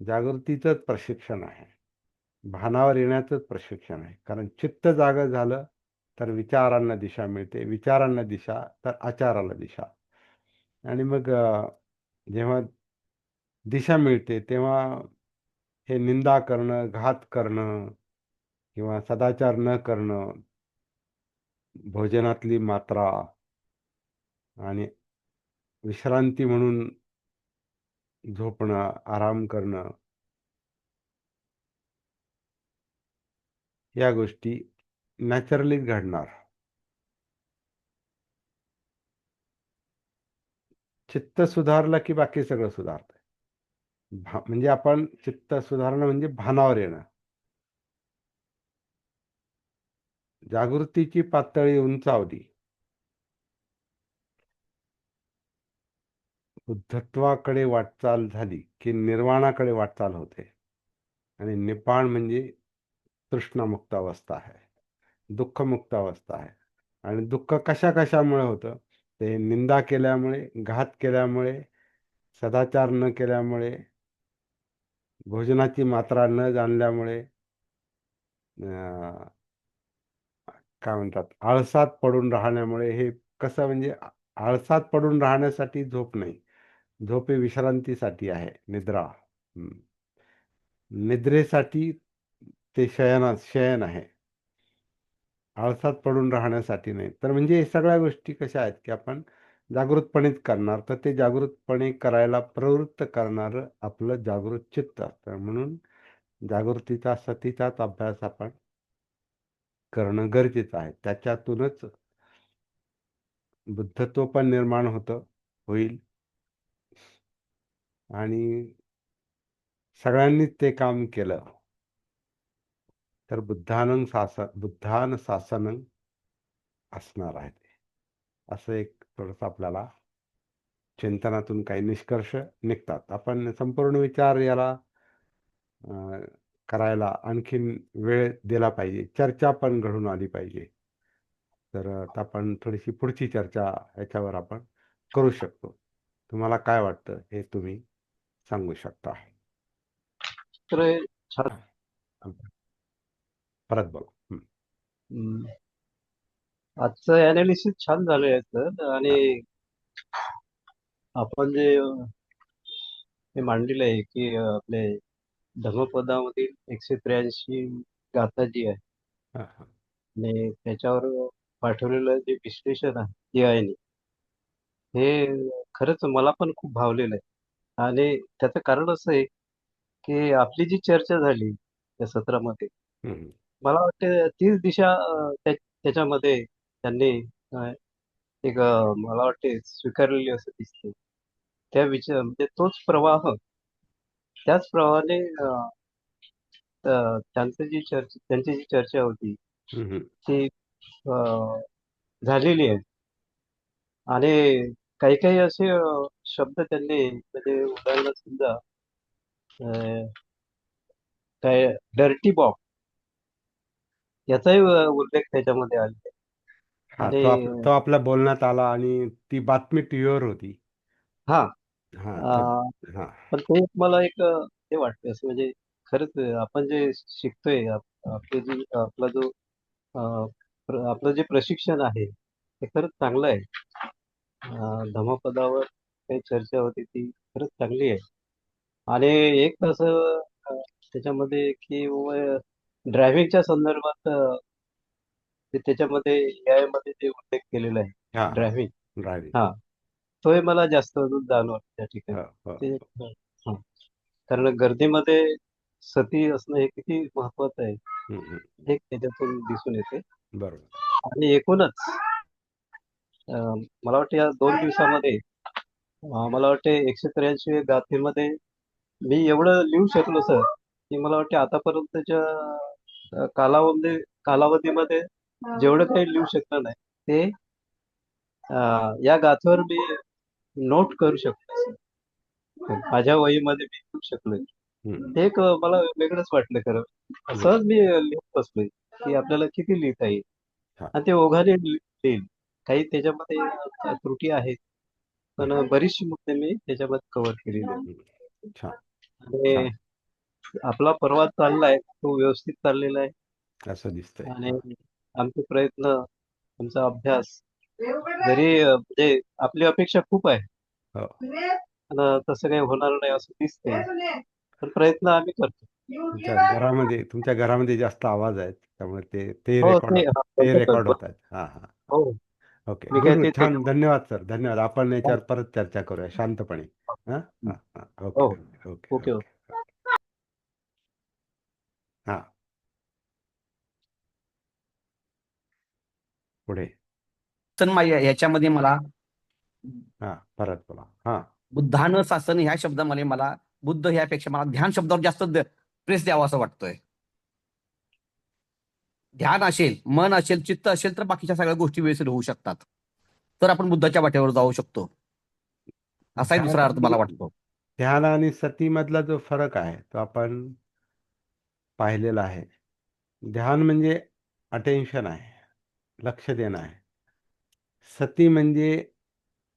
Speaker 1: जागृतीचंच प्रशिक्षण आहे. भानावर येण्याचंच प्रशिक्षण आहे. कारण चित्त जागं झालं, तर विचारांना दिशा मिळते. विचारांना दिशा, तर आचाराला दिशा. आणि मग जेव्हा दिशा मिळते, तेव्हा हे निंदा करणं, घात करणं किंवा सदाचार न करणं, भोजनातली मात्रा आणि विश्रांती म्हणून झोपणं, आराम करणं, या गोष्टी नॅचरलीच घडणार. चित्त सुधारलं की बाकी सगळं सुधारतं. म्हणजे आपण चित्त सुधारणं म्हणजे भानावर येणं. जागृतीची पातळी उंचावली, बुद्धत्वाकडे वाटचाल झाली की निर्वाणाकडे वाटचाल होते. आणि निपाण म्हणजे तृष्णामुक्त अवस्था आहे, दुःखमुक्त अवस्था आहे. आणि दुःख कशा कशामुळे होतं? ते निंदा केल्यामुळे, घात केल्यामुळे, सदाचार न केल्यामुळे, भोजनाची मात्रा न जाणल्यामुळे, अं, काय म्हणतात, आळसात पडून राहण्यामुळे. हे कसं म्हणजे आळसात पडून राहण्यासाठी झोप नाही, झोप ही विश्रांतीसाठी आहे, निद्रा. निद्रेसाठी ते शयन आहे, आळसात पडून राहण्यासाठी नाही. तर म्हणजे हे सगळ्या गोष्टी कशा आहेत की आपण जागृतपणेच करणार, तर ते जागृतपणे करायला प्रवृत्त करणारं आपलं जागृत चित्त असतं. म्हणून जागृतीचा सतीचाच अभ्यास आपण करणं गरजेचं आहे. त्याच्यातूनच बुद्धत्व पण निर्माण होईल. आणि सगळ्यांनीच ते काम केलं तर बुद्धान शासनं असणार आहे ते. असं एक थोडंसं आपल्याला चिंतनातून काही निष्कर्ष निघतात. आपण संपूर्ण विचार याला करायला आणखीन वेळ दिला पाहिजे, चर्चा पण घडून आली पाहिजे. तर आता आपण थोडीशी पुढची चर्चा याच्यावर आपण करू शकतो. तुम्हाला काय वाटतं हे तुम्ही सांगू शकता.
Speaker 2: तर हे छान.
Speaker 1: हा, परत बोला.
Speaker 2: हम्म, आजचं अनालिसिस छान झालं याचं. आणि
Speaker 1: हा,
Speaker 2: आपण जे हे मांडलेलं आहे की आपले धम्मपदामधील 183 गाथा जी आहे
Speaker 1: हा, हा.
Speaker 2: आणि त्याच्यावर पाठवलेलं जे विश्लेषण आहे AI ने, हे खरंच मला पण खूप भावलेलं आहे. आणि त्याचं कारण असं आहे की आपली जी चर्चा झाली त्या सत्रामध्ये,
Speaker 1: हम्म,
Speaker 2: मला वाटते तीच दिशा त्याच्यामध्ये त्यांनी अ, एक मला वाटते स्वीकारलेली असं दिसते. त्या विचार म्हणजे तोच प्रवाह, त्याच प्रवाहाने त्यांची जी चर्चा होती
Speaker 1: हम्म,
Speaker 2: ती अ, झालेली आहे. आणि काही काही असे शब्द त्यांनी, म्हणजे उदाहरणार्थ समजा अ, काय डर्टी बॉम्ब याचाही उल्लेख त्याच्यामध्ये आलेला आहे.
Speaker 1: हा,
Speaker 2: आणि
Speaker 1: तो आपल्या बोलण्यात आला आणि ती बातमी टीव्हीवर होती.
Speaker 2: हा,
Speaker 1: हा, तर
Speaker 2: अ,
Speaker 1: हा.
Speaker 2: पण ते मला एक हे वाटतं असं, म्हणजे खरंच आपण जे शिकतोय, आपला जो आपलं जे प्रशिक्षण आहे ते खरंच चांगलं आहे. धम्मपदावर काही चर्चा होती ती खरंच चांगली आहे. आणि एक असं त्याच्यामध्ये की ड्रायव्हिंगच्या संदर्भात ते त्याच्यामध्ये AI मध्ये जे उल्लेख केलेला आहे,
Speaker 1: हा, हा.
Speaker 2: Driving,
Speaker 1: driving.
Speaker 2: हा, तोही मला जास्त अजून जाणवत त्या ठिकाणी.
Speaker 1: हो, हो,
Speaker 2: ते
Speaker 1: हो.
Speaker 2: हा. कारण गर्दीमध्ये सती असणं हे किती महत्वाचं आहे हे त्याच्यातून दिसून येते.
Speaker 1: बरोबर.
Speaker 2: आणि एकूणच मला वाटतं या 2 दिवसामध्ये मला वाटते 183 गाथेमध्ये मी एवढं लिहू शकलो सर, की मला वाटते आतापर्यंतच्या कालावधीमध्ये जेवढं काही लिहू शकलं नाही ते या गाथेवर मी नोट करू शकतो सर. माझ्या वहीमध्ये मी लिहू शकलोय. हे एक मला वेगळंच वाटलं खरं. सहज मी लिहत बसलोय की आपल्याला किती लिहिता येईल.
Speaker 1: हा,
Speaker 2: आणि ते ओघाने लिहिल. काही त्याच्यामध्ये त्रुटी आहेत, पण बरीचशी मुद्दे मी त्याच्यामध्ये कव्हर केलेली आहेत.
Speaker 1: छान,
Speaker 2: आणि
Speaker 1: छान.
Speaker 2: आपला प्रवास चाललाय, तो व्यवस्थित चाललेला आहे.
Speaker 1: असं दिसतंय.
Speaker 2: आणि
Speaker 1: हा.
Speaker 2: आमचे प्रयत्न, आमचा अभ्यास, जरी म्हणजे आपली अपेक्षा खूप आहे,
Speaker 1: हो.
Speaker 2: पण तसं काही होणार नाही असं दिसतंय. पण प्रयत्न आम्ही करतो.
Speaker 1: तुमच्या घरामध्ये जास्त आवाज आहेत, त्यामुळे ते ते
Speaker 2: हो,
Speaker 1: रेकॉर्ड ते
Speaker 2: बंद कर,
Speaker 1: रेकॉर्ड होत आहेत. हा, हा.
Speaker 2: हो,
Speaker 1: ओके,
Speaker 2: मी काय
Speaker 1: गुड,
Speaker 2: ते
Speaker 1: छान. धन्यवाद सर, धन्यवाद. आपण याच्यावर परत चर्चा करूया शांतपणे. हा, हा, हा.
Speaker 2: हो,
Speaker 1: ओके, ओके,
Speaker 2: ओके.
Speaker 1: ओके. हा, पुढे.
Speaker 3: ह्याच्यामध्ये मला
Speaker 1: हा, परत बोला. हा.
Speaker 3: बुद्धानं शासन ह्या शब्दामध्ये मला बुद्ध ह्यापेक्षा मला ध्यान शब्दावर जास्त प्रेस द्यावा असं वाटतोय. ध्यान असेल, मन असेल, चित्त असेल, तर बाकीच्या सगळ्या गोष्टी व्यवस्थित होऊ शकतात. तर आपण बुद्धाच्या वाटेवर जाऊ शकतो. असाही
Speaker 1: ध्यान
Speaker 3: दुसरा अर्थ
Speaker 1: आणि
Speaker 3: मला वाटतो.
Speaker 1: ध्यान आणि सतीमधला जो फरक आहे तो आपण पाहिलेला आहे. ध्यान म्हणजे अटेन्शन आहे, लक्ष देणं आहे. सती म्हणजे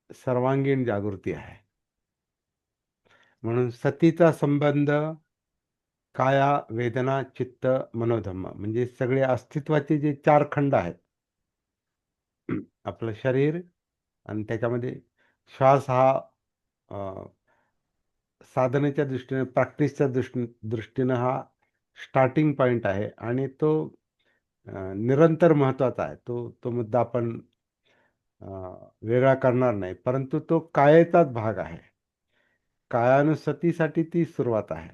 Speaker 1: सर्वांगीण जागृती आहे. म्हणून सतीचा संबंध काया, वेदना, चित्त, मनोधम्म म्हणजे सगळे अस्तित्वाचे जे 4 खंड आहेत. आपलं शरीर आणि त्याच्यामध्ये श्वास हा साधनेच्या दृष्टीने, प्रॅक्टिसच्या दृष्टीनं हा स्टार्टिंग पॉइंट आहे आणि तो निरंतर महत्त्वाचा आहे. तो मुद्दा आपण वेगळा करणार नाही. परंतु तो कायेचाच भाग आहे. कायानुसतीसाठी ती सुरुवात आहे.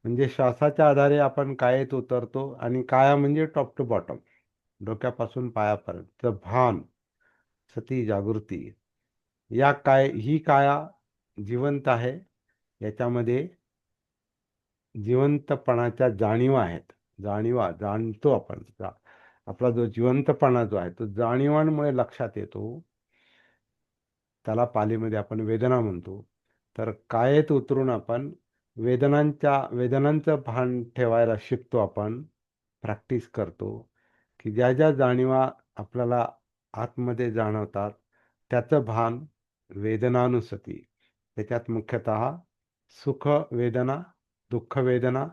Speaker 1: म्हणजे श्वासाच्या आधारे आपण कायेत उतरतो आणि काया म्हणजे टॉप टू बॉटम, डोक्यापासून पायापर्यंत भान, सती, जागृती. ही काया जिवंत आहे. याच्यामध्ये जिवंतपणाच्या जाणीवा आहेत. जाणतो आपण. आपला जो जिवंतपणा जो आहे तो जाणीवांमुळे लक्षात येतो. त्याला पालीमध्ये आपण वेदना म्हणतो. तर कायेत उतरून आपण वेदनांचं भान ठेवायला शिकतो. आपण प्रॅक्टिस करतो की ज्या ज्या जाणीवा आपल्याला आतमध्ये जाणवतात त्याचं भान वेदनानुसती. त्याच्यात मुख्यतः सुख वेदना, दुःख वेदना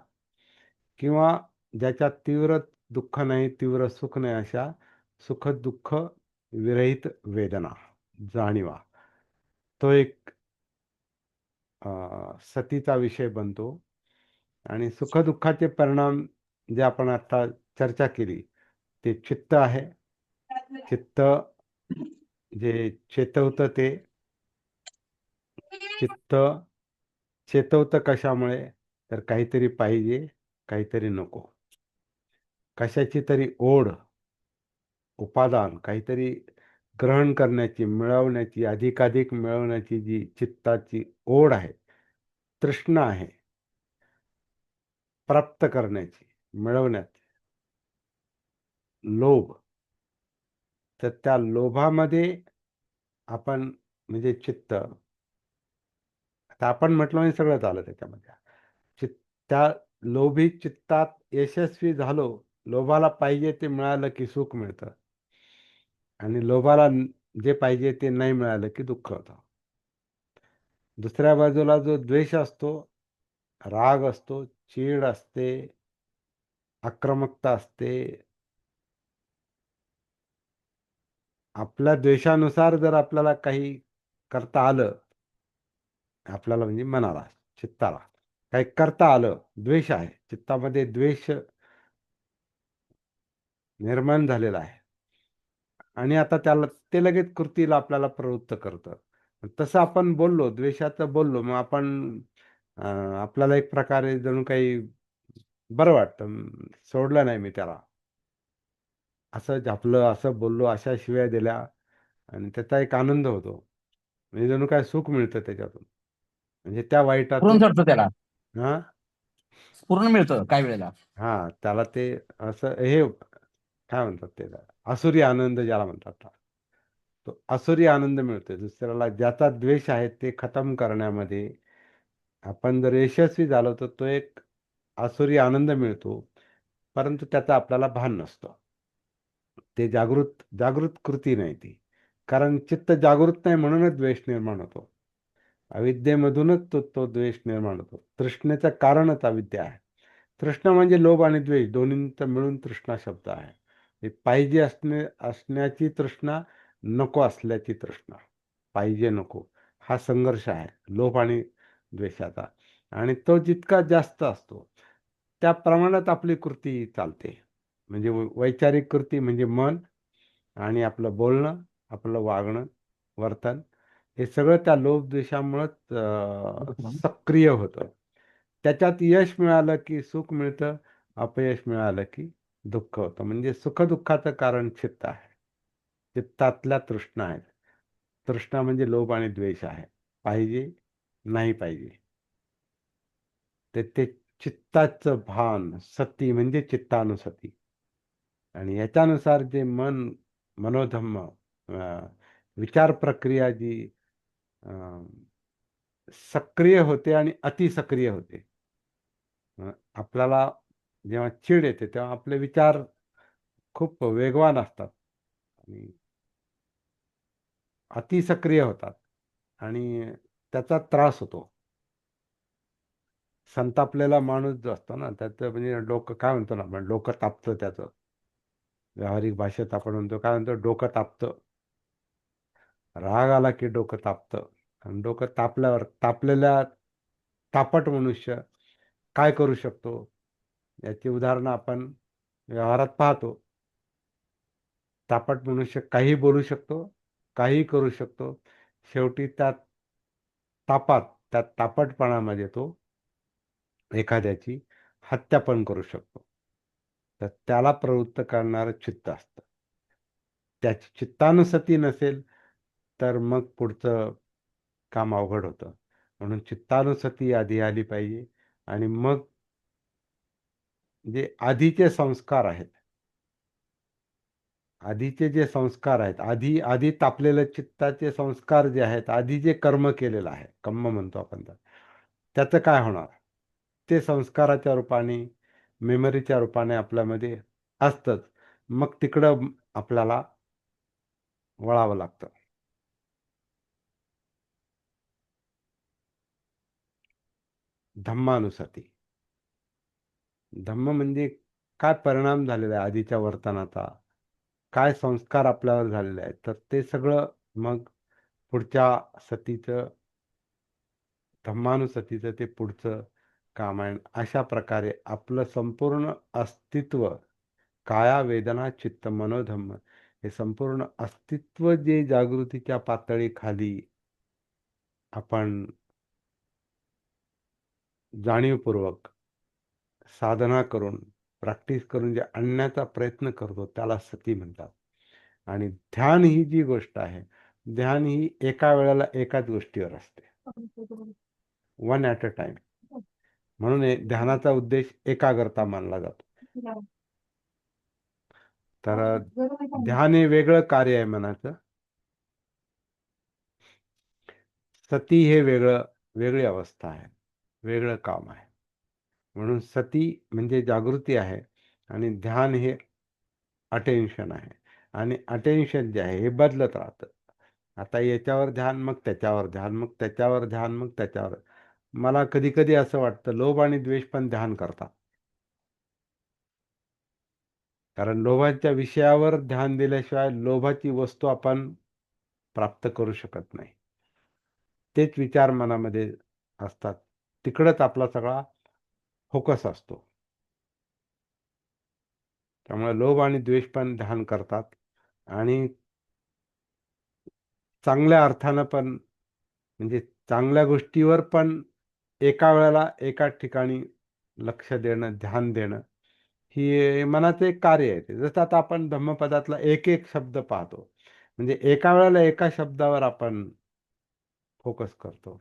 Speaker 1: किंवा ज्याच्यात तीव्र दुःख नाही, तीव्र सुख नाही, अशा सुख दुःख विरहित वेदना, जाणीवा. तो एक सतीचा विषय बनतो. आणि सुखदुःखाचे परिणाम जे आपण आता चर्चा केली ते चित्त आहे. चित्त जे चेतवतं ते चित्त चेतवतं कशामुळे? तर काहीतरी पाहिजे, काहीतरी नको. कशाची तरी ओढ, उपादान, काहीतरी ग्रहण करण्याची, मिळवण्याची, अधिकाधिक मिळवण्याची जी चित्ताची ओढ आहे, तृष्णा आहे, प्राप्त करण्याची, मिळवण्याची, लोभ. तर त्या लोभामध्ये आपण म्हणजे चित्त, आता आपण म्हटलं म्हणजे सगळंच आलं त्याच्यामध्ये. त्या लोभी चित्तात यशस्वी झालो, लोभाला पाहिजे ते मिळालं की सुख मिळतं आणि लोभाला जे पाहिजे ते नाही मिळालं की दुःख होतं. दुसऱ्या बाजूला जो द्वेष असतो, राग असतो, चीड असते, आक्रमकता असते. आपल्या द्वेषानुसार जर आपल्याला काही करता आलं, आपल्याला म्हणजे मनाला, चित्ताला काही करता आलं, द्वेष आहे चित्तामध्ये, द्वेष निर्माण झालेला आहे आणि आता त्याला ते लगेच कृतीला आपल्याला प्रवृत्त करतं. तसं आपण बोललो, द्वेषाचं बोललो, मग आपण आपल्याला एक प्रकारे जणू काही बरं वाटतं. सोडलं नाही मी त्याला, असं झापलं, असं बोललो, अशा शिव्या दिल्या आणि त्याचा एक आनंद होतो. म्हणजे जणू काय सुख मिळतं त्याच्यातून, म्हणजे त्या
Speaker 3: पूर्ण
Speaker 1: वाईटातून.
Speaker 3: चढतो त्याला,
Speaker 1: हा
Speaker 3: पूर्ण मिळतं काही वेळेला.
Speaker 1: हा त्याला ते असं हे काय म्हणतात त्याला, आसुरी आनंद ज्याला म्हणतात, तो आसुरी आनंद मिळतो दुसऱ्याला. ज्याचा द्वेष आहे ते खतम करण्यामध्ये आपण जर यशस्वी झालो तर तो एक आसुरी आनंद मिळतो. परंतु त्याचा आपल्याला भान नसतो. ते जागृत कृती नाही ती. कारण चित्त जागृत नाही म्हणूनच द्वेष निर्माण होतो. अविद्येमधूनच तो द्वेष निर्माण होतो. तृष्णेचं कारणच अविद्या आहे. तृष्णा म्हणजे लोभ आणि द्वेष दोन्हींचा मिळून तृष्णा शब्द आहे. हे पाहिजे असण्याची तृष्णा, नको असल्याची तृष्णा. पाहिजे नको हा संघर्ष आहे लोभ आणि द्वेषाचा. आणि तो जितका जास्त असतो त्या प्रमाणात आपली कृती चालते. म्हणजे वैचारिक कृती म्हणजे मन आणि आपलं बोलणं, आपलं वागणं, वर्तन, हे सगळं त्या लोभ द्वेषामुळंच सक्रिय होतं. त्याच्यात यश मिळालं की सुख मिळतं, अपयश मिळालं की दुःख होतं. म्हणजे सुखदुःखाचं कारण चित्त आहे. चित्तातल्या तृष्णा आहेत. तृष्णा म्हणजे लोभ आणि द्वेष आहे. पाहिजे, नाही पाहिजे. ते चित्ताचं भान, सती म्हणजे चित्तानुसती. आणि याच्यानुसार जे मनोधम्म, विचार प्रक्रिया जी अं, सक्रिय होते आणि अतिसक्रिय होते. आपल्याला जेव्हा चीड येते तेव्हा आपले विचार खूप वेगवान असतात आणि अतिसक्रिय होतात आणि त्याचा त्रास होतो. संतापलेला माणूस जो असतो ना, त्याचं म्हणजे डोकं काय म्हणतो ना आपण, डोकं तापतं त्याचं. व्यावहारिक भाषेत आपण म्हणतो, काय म्हणतो, डोकं तापतं. राग आला की डोकं तापतं. आणि डोकं तापल्यावर तापलेल्या तापट मनुष्य काय करू शकतो, याची उदाहरणं आपण व्यवहारात पाहतो. तापट मनुष्य काही बोलू शकतो, काही करू शकतो. शेवटी त्या तापटपणामध्ये तो एखाद्याची हत्या पण करू शकतो. तर त्याला प्रवृत्त करणारं चित्त असतं. त्याची चित्तानुसती नसेल तर मग पुढचं काम अवघड होतं. म्हणून चित्तानुसती आधी आली पाहिजे आणि मग जे आधीचे संस्कार आहेत, आधीचे जे संस्कार आहेत, आधी आधी तापलेल्या चित्ताचे संस्कार जे आहेत, आधी जे कर्म केलेलं आहे, कर्म म्हणतो आपण त्याचं काय होणार? ते संस्काराच्या रूपाने, मेमरीच्या रूपाने आपल्यामध्ये असतंच. मग तिकडं आपल्याला वळावं लागतं. धम्मानुसती. धम्म म्हणजे काय परिणाम झालेला आहे आधीच्या वर्तनाचा, काय संस्कार आपल्यावर झालेले आहेत, तर ते सगळं मग पुढच्या सतीचं, धम्मानुसतीचं ते पुढचं काम आहे. अशा प्रकारे आपलं संपूर्ण अस्तित्व, काया वेदना चित्त मनोधम्म, हे संपूर्ण अस्तित्व जे जागृतीच्या पातळीखाली आपण जाणीवपूर्वक साधना करून, प्रॅक्टिस करून जे आणण्याचा प्रयत्न करतो त्याला सती म्हणतात. आणि ध्यान ही जी गोष्ट आहे, ध्यान ही एका वेळेला एकाच गोष्टीवर असते, वन ॲट अ टाइम. म्हणून ध्यानाचा उद्देश एकाग्रता मानला जातो. तर ध्यान हे वेगळं कार्य आहे मनाचं, सती हे वेगळी अवस्था आहे, वेगळं काम आहे. म्हणून सती म्हणजे जागृती आहे आणि ध्यान हे अटेन्शन आहे. आणि अटेन्शन जे आहे हे बदलत राहतं. आता याच्यावर ध्यान, मग त्याच्यावर ध्यान, मग त्याच्यावर ध्यान, मग त्याच्यावर. मला कधी कधी असं वाटतं लोभ आणि द्वेष पण ध्यान करतात. कारण लोभाच्या विषयावर ध्यान दिल्याशिवाय लोभाची वस्तू आपण प्राप्त करू शकत नाही. तेच विचार मनामध्ये असतात, तिकडंच आपला सगळा फोकस असतो. त्यामुळे लोभ आणि द्वेष पण ध्यान करतात आणि चांगल्या अर्थानं पण, म्हणजे चांगल्या गोष्टीवर पण एका वेळेला एकाच ठिकाणी लक्ष देणं, ध्यान देणं, ही मनाचं एक कार्य आहे. जसं आता आपण धम्मपदातला एक एक शब्द पाहतो, म्हणजे एका वेळेला एका शब्दावर आपण फोकस करतो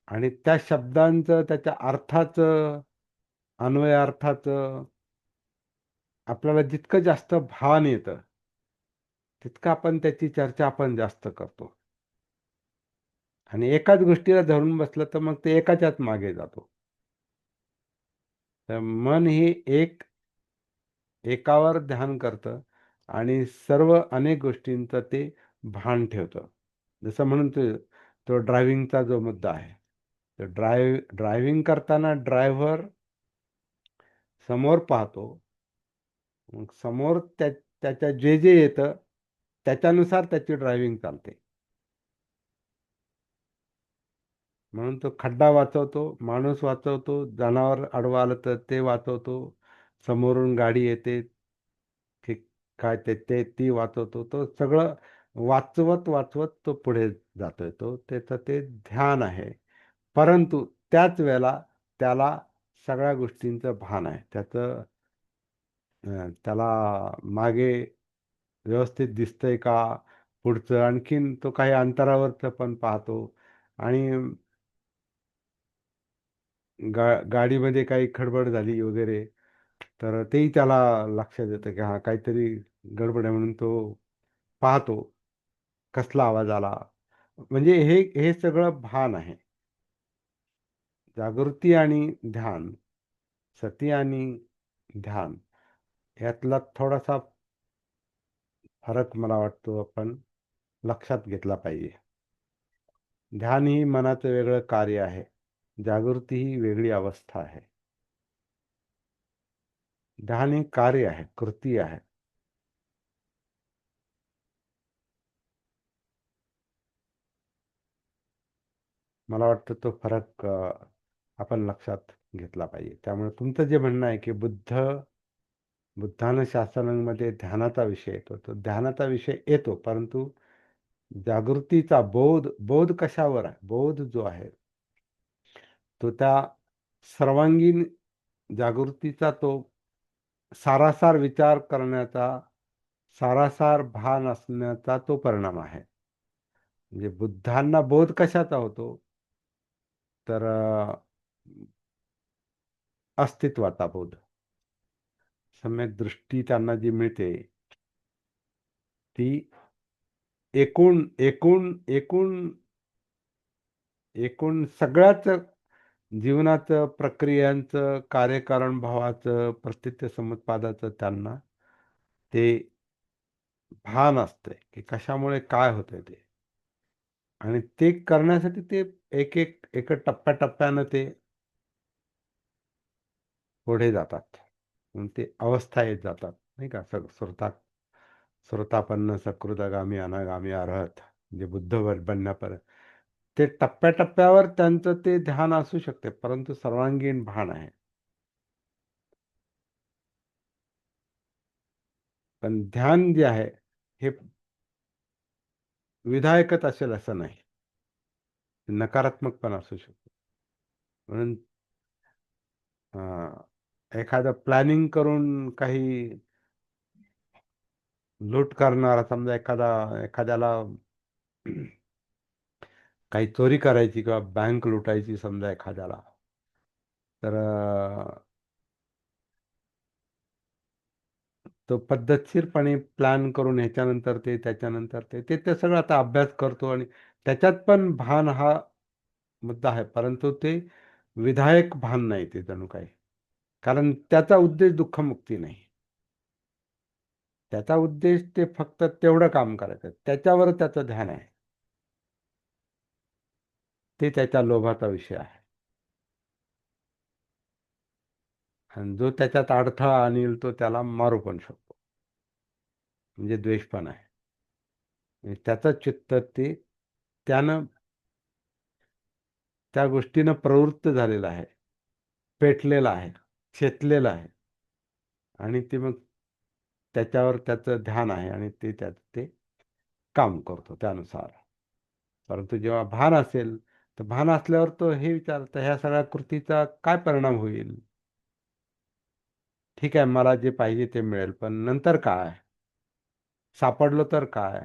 Speaker 1: आणि त्या शब्दांचं, त्याच्या अर्थाचं, अन्वयार्थाचं आपल्याला जितकं जास्त भान येतं, तितकं आपण त्याची चर्चा आपण जास्त करतो. आणि एकाच गोष्टीला धरून बसलं तर मग ते एकाच्याच मागे जातो. तर मन हे एकावर ध्यान करतं आणि सर्व अनेक गोष्टींचं ते भान ठेवतं. जसं म्हणून तो ड्रायव्हिंगचा जो मुद्दा आहे, तर ड्रायव्हिंग करताना ड्रायव्हर समोर पाहतो, मग समोर त्याच्या जे जे येतं त्याच्यानुसार त्याची ड्रायव्हिंग चालते. म्हणून तो खड्डा वाचवतो, माणूस वाचवतो, जनावर आडवं आलं तर ते वाचवतो, समोरून गाडी येते की काय ती वाचवतो. तो सगळं वाचवत वाचवत तो पुढे जातोय. त्याचं ते ध्यान आहे. परंतु त्याच वेळेला त्याला सगळ्या गोष्टींचं भान आहे. त्याला मागे व्यवस्थित दिसतंय का, पुढचं आणखीन तो काही अंतरावरचं पण पाहतो आणि गाडीमध्ये काही खडबड झाली वगैरे तर तेही त्याला लक्षात येतं की हा काहीतरी गडबड आहे, म्हणून तो पाहतो कसला आवाज आला. म्हणजे हे हे सगळं भान आहे. जागृती आणि ध्यान, सती आणि ध्यान यातला थोडासा फरक मला वाटतो आपण लक्षात घेतला पाहिजे. ध्यान ही मनाचं वेगळं कार्य आहे, जागृती ही वेगळी अवस्था आहे. ध्यान ही कार्य आहे, कृती आहे. मला वाटतं तो फरक आपण लक्षात घेतला पाहिजे. त्यामुळे तुमचं जे म्हणणं आहे की बुद्धानं शासनांमध्ये ध्यानाचा विषय येतो, तो ध्यानाचा विषय येतो, परंतु जागृतीचा बोध कशावर आहे? बोध जो आहे तो त्या सर्वांगीण जागृतीचा, तो सारासार विचार करण्याचा, सारासार भान असण्याचा तो परिणाम आहे. म्हणजे बुद्धांना बोध कशाचा होतो? तर अस्तित्वाचा बोध, सम्यक दृष्टी त्यांना जी मिळते ती एकूण एकूण एकूण एकूण सगळ्याच जीवनाचं, प्रक्रियांचं, कार्यकारण भावाचं, प्रतीत्य समुत्पादाचं त्यांना ते भान असतंय की कशामुळे काय होतंय ते. आणि ते करण्यासाठी ते एक टप्प्याटप्प्यानं ते पुढे जातात. म्हणून ते अवस्था येत जातात, नाही का? श्रोतापन्न, सकृतगामी, अनागामी, अरहत, म्हणजे बुद्ध बनण्यापर्यंत ते टप्प्याटप्प्यावर त्यांचं ते ध्यान असू शकते, परंतु सर्वांगीण भान आहे. पण ध्यान जे आहे हे विधायकच असेल असं नाही, नकारात्मक पण असू शकतो. म्हणून एखादं प्लॅनिंग करून काही लूट करणारा, समजा एखाद्याला काही चोरी करायची किंवा बँक लुटायची समजा एखाद्याला, तर तो पद्धतशीरपणे प्लॅन करून ह्याच्यानंतर ते, त्याच्यानंतर ते सगळं आता अभ्यास करतो आणि त्याच्यात पण भान हा मुद्दा आहे, परंतु ते विधायक भान नाही ते जणू काही. कारण त्याचा उद्देश दुःखमुक्ती नाही, त्याचा उद्देश ते फक्त तेवढं काम करायचं, त्याच्यावर त्याचं ध्यान आहे. ते त्याच्या लोभाचा विषय आहे. आणि जो त्याच्यात अडथळा आणील तो त्याला मारू पण शकतो, म्हणजे द्वेष पण आहे. म्हणजे त्याचं चित्त ते त्यानं त्या गोष्टीनं प्रवृत्त झालेलं आहे, पेटलेलं आहे, शेतलेलं आहे, आणि ते मग त्याच्यावर त्याचं ध्यान आहे आणि ते काम करतो त्यानुसार. परंतु जेव्हा भान असेल, तर भान असल्यावर तो हे विचारतो ह्या सगळ्या कृतीचा काय परिणाम होईल. ठीक आहे, मला जे पाहिजे ते मिळेल, पण नंतर काय? सापडलो तर काय?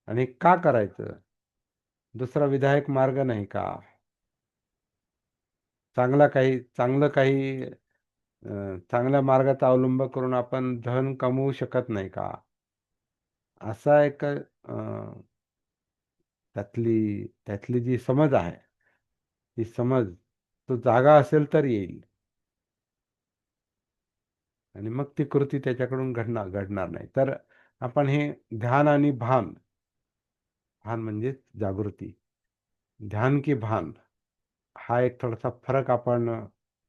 Speaker 1: आणि का करायचं? दुसरा विधायक मार्ग नाही का? चांगलं काही चांगल्या मार्गाचा अवलंब करून आपण धन कमवू शकत नाही का? असा एक त्यातली जी समज आहे, ती समज तो जागा असेल तर येईल, आणि मग ती कृती त्याच्याकडून घडणार नाही. तर आपण हे ध्यान आणि भान, भान म्हणजे जागृती, ध्यान की भान, हा एक थोडासा फरक आपण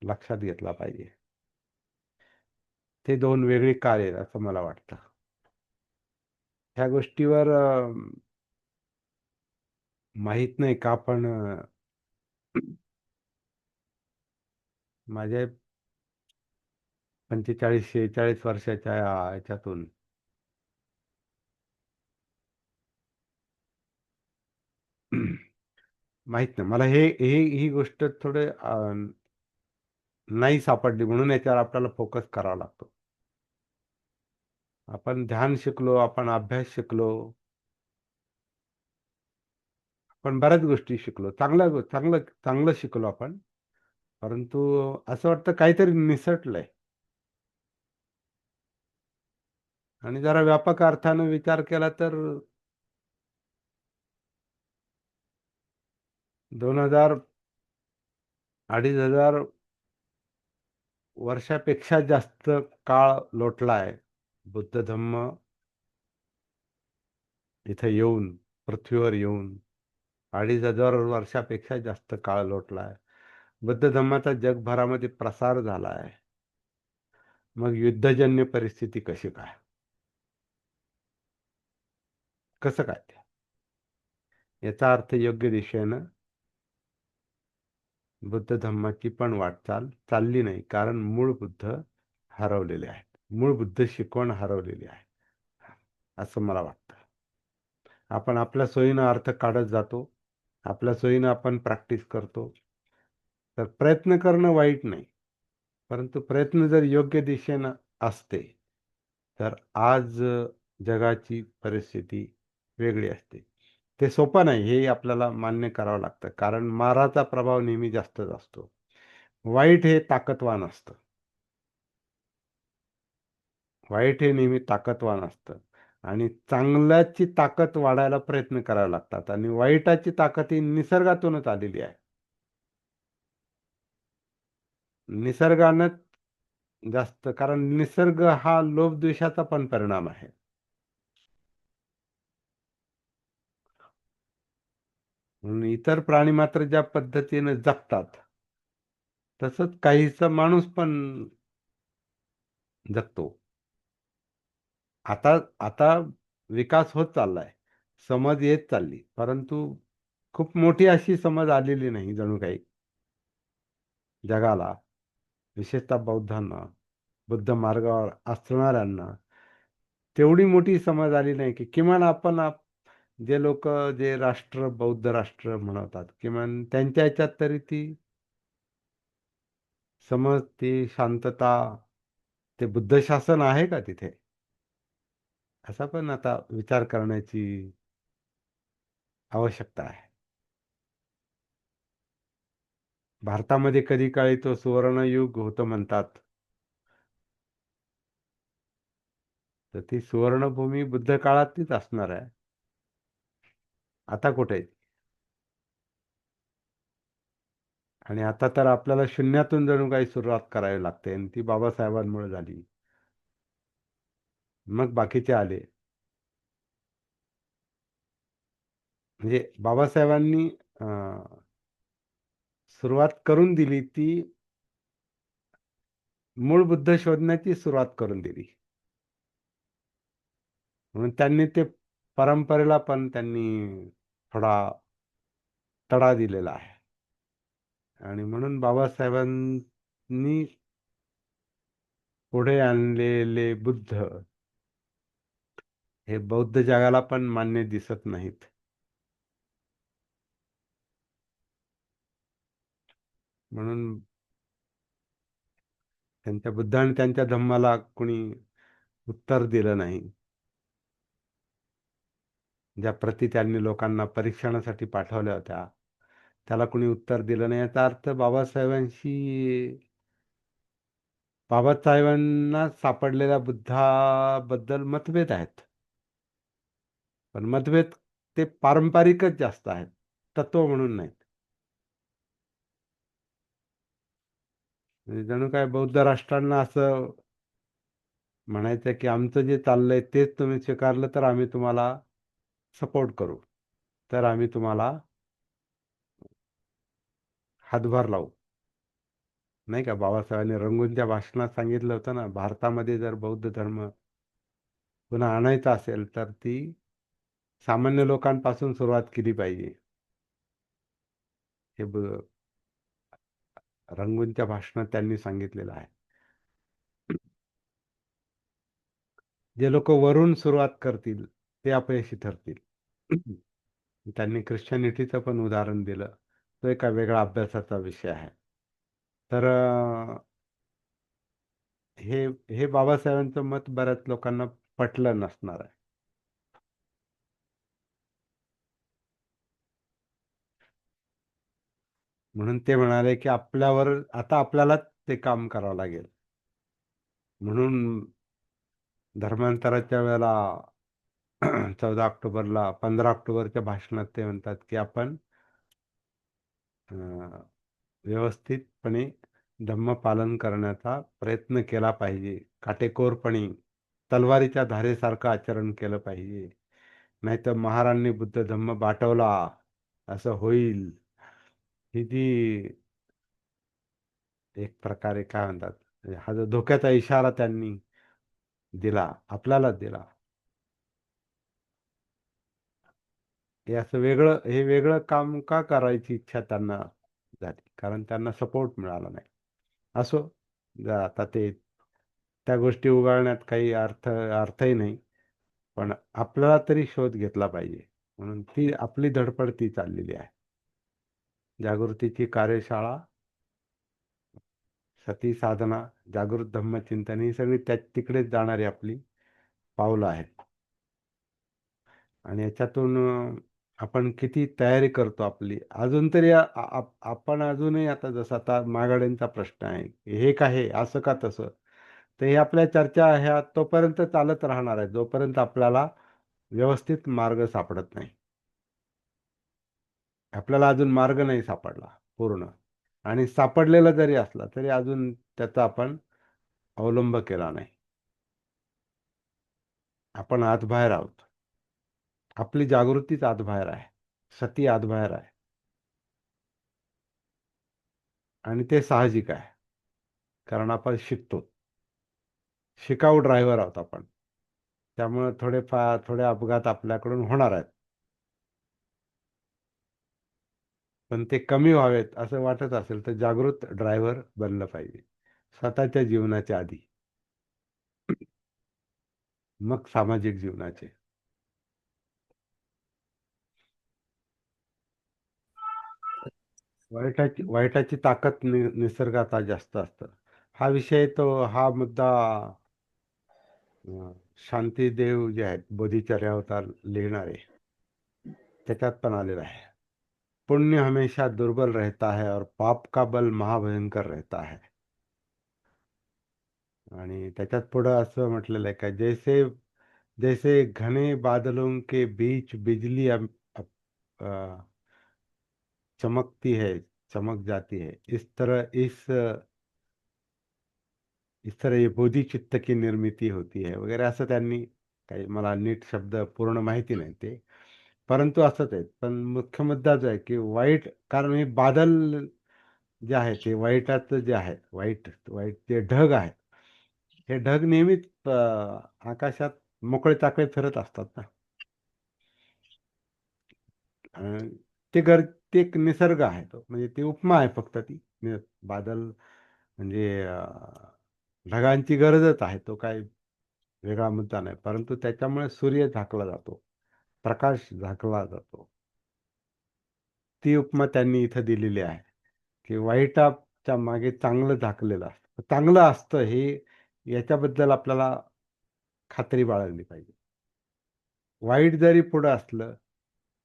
Speaker 1: लक्षात घेतला पाहिजे. ते दोन वेगळी कार्य आहेत असं मला वाटतं. ह्या गोष्टीवर माहित नाही का, पण माझ्या 45-46 वर्षाच्या याच्यातून माहित नाही मला ही गोष्ट थोडे नाही सापडली, म्हणून याच्यावर आपल्याला फोकस करावा लागतो. आपण ध्यान शिकलो, आपण अभ्यास शिकलो, आपण बऱ्याच गोष्टी शिकलो, चांगलं चांगलं चांगलं शिकलो आपण, परंतु असं वाटतं काहीतरी निसटलंय. आणि जरा व्यापक अर्थानं विचार केला तर 2000 2500 वर्षापेक्षा जास्त काळ लोटला आहे बुद्ध धम्म इथं येऊन, पृथ्वीवर येऊन 2500 वर्षापेक्षा जास्त काळ लोटला आहे. बुद्ध धम्माचा जगभरामध्ये प्रसार झाला आहे. मग युद्धजन्य परिस्थिती कशी काय, कसं काय ते? याचा अर्थ योग्य दिशेनं बुद्ध धम्माची पण वाटचाल चालली नाही, कारण मूळ बुद्ध हरवलेले आहेत. मूळ बुद्ध शिकवण हरवलेली आहे असं मला वाटतं. आपण आपल्या सोयीनं अर्थ काढत जातो, आपल्या सोयीनं आपण प्रॅक्टिस करतो. तर प्रयत्न करणं वाईट नाही, परंतु प्रयत्न जर योग्य दिशेनं असते तर आज जगाची परिस्थिती वेगळी असते. ते सोपं नाही, हे आपल्याला मान्य करावं लागतं, कारण माराचा प्रभाव नेहमी जास्तच असतो. वाईट हे ताकदवान असतं. वाईट हे नेहमी ताकदवान असतं आणि चांगल्याची ताकद वाढायला प्रयत्न करावे लागतात, आणि वाईटाची ताकद ही निसर्गातूनच आलेली आहे. निसर्गानं जास्त, कारण निसर्ग हा लोभद्वेषाचा पण परिणाम आहे. म्हणून इतर प्राणी मात्र ज्या पद्धतीने जगतात तसंच काहीसा माणूस पण जगतो. आता आता विकास होत चाललाय, समज येत चालली, परंतु खूप मोठी अशी समज आलेली नाही जणू काही जगाला, विशेषतः बौद्धांना, बुद्ध मार्गावर असणाऱ्यांना तेवढी मोठी समज आली नाही की किमान आपण जे लोक जे राष्ट्र बौद्ध राष्ट्र म्हणतात, किमान त्यांच्या ह्याच्यात तरी ती समज, ती शांतता, ते बुद्ध शासन आहे का तिथे, असा पण आता विचार करण्याची आवश्यकता आहे. भारतामध्ये कधी काळी तो सुवर्णयुग होतं म्हणतात, तर ती सुवर्णभूमी बुद्ध काळातलीच असणार आहे. आता कुठे आहे? आणि आता तर आपल्याला शून्यातून जणू काही सुरुवात करावी लागते, आणि ती बाबासाहेबांमुळे झाली. मग बाकीचे आले. म्हणजे बाबासाहेबांनी सुरुवात करून दिली, ती मूळ बुद्ध शोधण्याची सुरुवात करून दिली. म्हणून त्यांनी ते परंपरेला पण त्यांनी थोडा तडा दिलेला आहे. आणि म्हणून बाबासाहेबांनी पुढे आणलेले बुद्ध हे बौद्ध जगाला पण मान्य दिसत नाहीत. म्हणून त्यांच्या बुद्ध आणि त्यांच्या धम्माला कुणी उत्तर दिलं नाही. ज्या प्रती त्यांनी लोकांना परीक्षणासाठी पाठवल्या होत्या त्याला कुणी उत्तर दिलं नाही. याचा अर्थ बाबासाहेबांना सापडलेल्या बुद्धाबद्दल मतभेद आहेत, पण मतभेद ते पारंपरिकच जास्त आहेत, तत्व म्हणून नाहीत. म्हणजे जणू काय बौद्ध राष्ट्रांना असं म्हणायचं की आमचं जे चाललंय तेच तुम्ही स्वीकारलं तर आम्ही तुम्हाला सपोर्ट करू, तर आम्ही तुम्हाला हातभार लावू. नाही का, बाबासाहेबांनी रंगूनच्या भाषणात सांगितलं होतं ना, भारतामध्ये जर बौद्ध धर्म पुन्हा आणायचा असेल तर ती सामान्य लोकांपासून सुरुवात केली पाहिजे. हे रंगूनच्या भाषणात त्यांनी सांगितलेलं आहे. जे लोक वरून सुरुवात करतील ते अपयशी ठरतील. त्यांनी ख्रिश्चनिटीचं पण उदाहरण दिलं, तो एका वेगळा अभ्यासाचा विषय आहे. तर हे हे बाबासाहेबांचं मत बऱ्याच लोकांना पटलं नसणार आहे. म्हणून ते म्हणाले की आपल्यावर आता आपल्यालाच ते काम करावं लागेल. म्हणून धर्मांतराच्या वेळेला 14 ऑक्टोबरला 15 ऑक्टोबरच्या भाषणात ते म्हणतात की आपण अं, व्यवस्थितपणे धम्म पालन करण्याचा प्रयत्न केला पाहिजे, काटेकोरपणे तलवारीच्या धारेसारखं आचरण केलं पाहिजे, नाहीतर महाराणी बुद्ध धम्म बाटवला असं होईल. ही जी एक प्रकारे काय म्हणतात, हा जो धोक्याचा इशारा त्यांनी दिला, आपल्याला दिला, हे वेगळं काम का करायची इच्छा त्यांना झाली? कारण त्यांना सपोर्ट मिळाला नाही. असो, आता ते त्या गोष्टी उगाळण्यात काही अर्थही नाही, पण आपल्याला तरी शोध घेतला पाहिजे. म्हणून ती आपली धडपड ती चाललेली आहे. जागृतीची कार्यशाळा, सती साधना, जागृत धम्मचिंतन ही सगळी तिकडेच जाणारी आपली पावलं आहेत. आणि याच्यातून आपण किती तयारी करतो आपली अजून तरी आपण अजूनही, आता जसं आता मागाड्यांचा प्रश्न आहे, हे काय आहे, असं का तसं, तर हे आपल्या चर्चा ह्या तोपर्यंत चालत राहणार आहे जोपर्यंत आपल्याला व्यवस्थित मार्ग सापडत नाही. आपल्याला अजून मार्ग नाही सापडला पूर्ण, आणि सापडलेला जरी असला तरी अजून त्याचा आपण अवलंब केला नाही. आपण आतबाहेर आहोत, आपली जागृतीच आतबाहेर आहे, सती आतबाहेर आहे, आणि ते साहजिक आहे, कारण आपण शिकाऊ ड्रायव्हर आहोत आपण. त्यामुळे थोडे अपघात आपल्याकडून होणार आहेत, पण ते कमी व्हावेत असं वाटत असेल तर जागृत ड्रायव्हर बनलं पाहिजे स्वतःच्या जीवनाच्या आधी, मग सामाजिक जीवनाचे. वाईटाची ताकद निसर्गात जास्त असतं. हा मुद्दा शांतीदेव जे आहेत बोधिचर्या अवतार लिहिणारे, त्याच्यात पण आलेला आहे. पुण्य हमेशा दुर्बल रहता है और पाप का बल महाभयंकर रहता है. आणि त्याच्यात पुढं असं म्हटलेलं आहे का, जैसे जैसे घने बादलों के बीच बिजली अ, चमकती है, चमक जाती है, इस तरह ये बोधी चित्त की निर्मिती होती है वगैरे, असं त्यांनी, काही मला नीट शब्द पूर्ण माहिती नाही ते, परंतु असंच आहे. पण मुख्य मुद्दा जो आहे की वाईट, कारण हे बादल जे आहे ते वाईटाचं जे आहे, वाईट वाईट जे ढग आहेत, हे ढग नेहमीच आकाशात मोकळे चाकळे फिरत असतात ना. अं, ते एक निसर्ग आहे, तो म्हणजे ती उपमा आहे फक्त ती. बादल म्हणजे ढगांची गरजच आहे, तो काय वेगळा मुद्दा नाही, परंतु त्याच्यामुळे सूर्य झाकला जातो, प्रकाश झाकला जातो. ती उपमा त्यांनी इथं दिलेली आहे की वाईटाच्या मागे चांगलं झाकलेलं असतं, चांगलं असतं, हे याच्याबद्दल आपल्याला खात्री बाळगली पाहिजे. वाईट जरी पुढं असलं,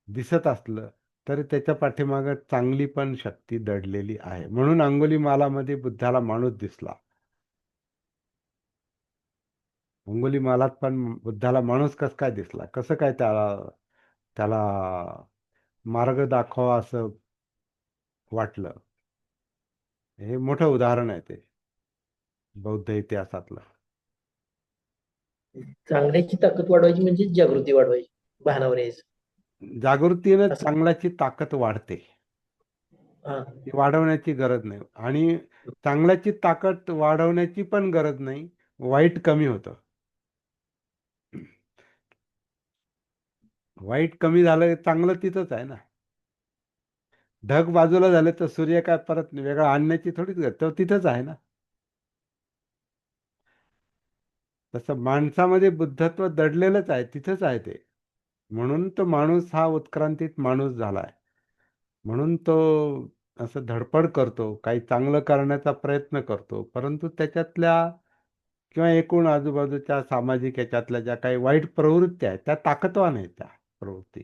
Speaker 1: दिसत असलं, तरी त्याच्या पाठीमागं चांगली पण शक्ती दडलेली आहे. म्हणून अंगुलीमालामध्ये बुद्धाला माणूस दिसला. अंगुलीमालात पण बुद्धाला माणूस कसं काय दिसला, कसं काय त्याला त्याला मार्ग दाखवा असं वाटलं, हे मोठं उदाहरण आहे ते बौद्ध इतिहासातलं.
Speaker 4: चांगल्याची ताकद वाढवायची म्हणजे जागृती वाढवायची, भानावर यायचं.
Speaker 1: जागृतीनं
Speaker 4: असं.
Speaker 1: चांगल्याची ताकद वाढते,
Speaker 4: हा.
Speaker 1: ती वाढवण्याची गरज नाही, आणि चांगल्याची ताकद वाढवण्याची पण गरज नाही, वाईट कमी होतं. वाईट कमी झालं, चांगलं तिथंच आहे ना. ढग बाजूला झाले तर सूर्य काय परत वेगळा आणण्याची थोडीच गरज, तो तिथंच आहे ना. तसं माणसामध्ये बुद्धत्व दडलेलंच आहे, तिथंच आहे ते. म्हणून तो माणूस हा उत्क्रांतीत माणूस झालाय. म्हणून तो असं धडपड करतो, काही चांगलं करण्याचा प्रयत्न करतो, परंतु त्याच्यातल्या किंवा एकूण आजूबाजूच्या सामाजिक याच्यातल्या ज्या काही वाईट प्रवृत्ती आहेत त्या ताकदवान आहेत. त्या प्रवृत्ती,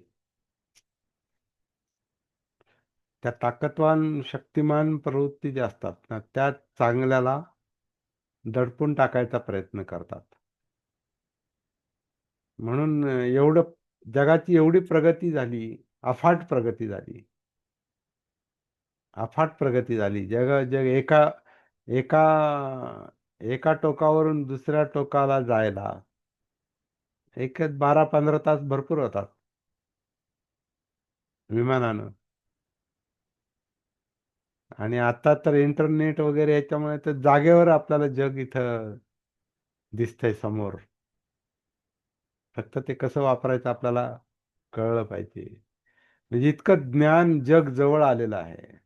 Speaker 1: त्या ताकदवान शक्तिमान प्रवृत्ती ज्या असतात ना, त्या चांगल्याला दडपून टाकायचा प्रयत्न करतात. म्हणून एवढं जगाची एवढी प्रगती झाली, अफाट प्रगती झाली, अफाट प्रगती झाली. जग एका एका एका टोकावरून दुसऱ्या टोकाला जायला एक 12-15 तास भरपूर होतात विमानानं. आणि आता तर इंटरनेट वगैरे याच्यामुळे तर जागेवर आपल्याला जग इथं दिसतंय समोर. फक्त ते कसं वापरायचं आपल्याला कळलं पाहिजे. म्हणजे इतकं ज्ञान जग जवळ आलेलं आहे.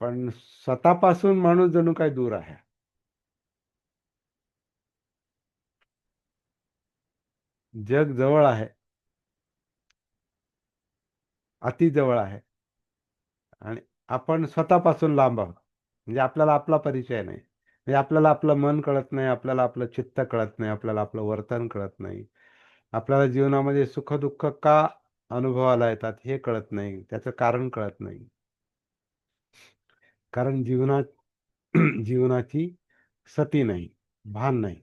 Speaker 1: पण स्वतःपासून माणूस जणू काय दूर आहे. जग जवळ आहे, अति जवळ आहे, आणि आपण स्वतःपासून लांब आहोत. म्हणजे आपल्याला आपला परिचय नाही. म्हणजे आपल्याला आपलं मन कळत नाही, आपल्याला आपलं चित्त कळत नाही, आपल्याला आपलं वर्तन कळत नाही, आपल्याला जीवनामध्ये सुख-दुःख का अनुभवाला येतात हे कळत नाही, त्याचं कारण कळत नाही. कारण जीवनाची सती नाही, भान नाही.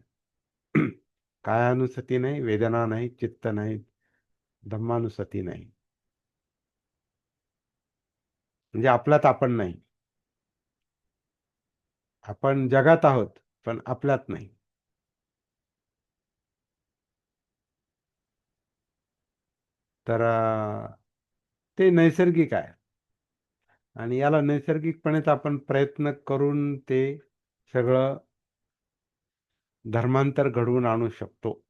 Speaker 1: कायानुसती नाही, वेदना नाही, चित्त नाही, धम्मानुसती नाही. म्हणजे आपल्यात आपण नाही. आपण जगात आहोत, पण आपल्यात नाही. तर ते नैसर्गिक आहे. आणि याला नैसर्गिकपणेच आपण प्रयत्न करून ते सगळं धर्मांतर घडवून आणू शकतो.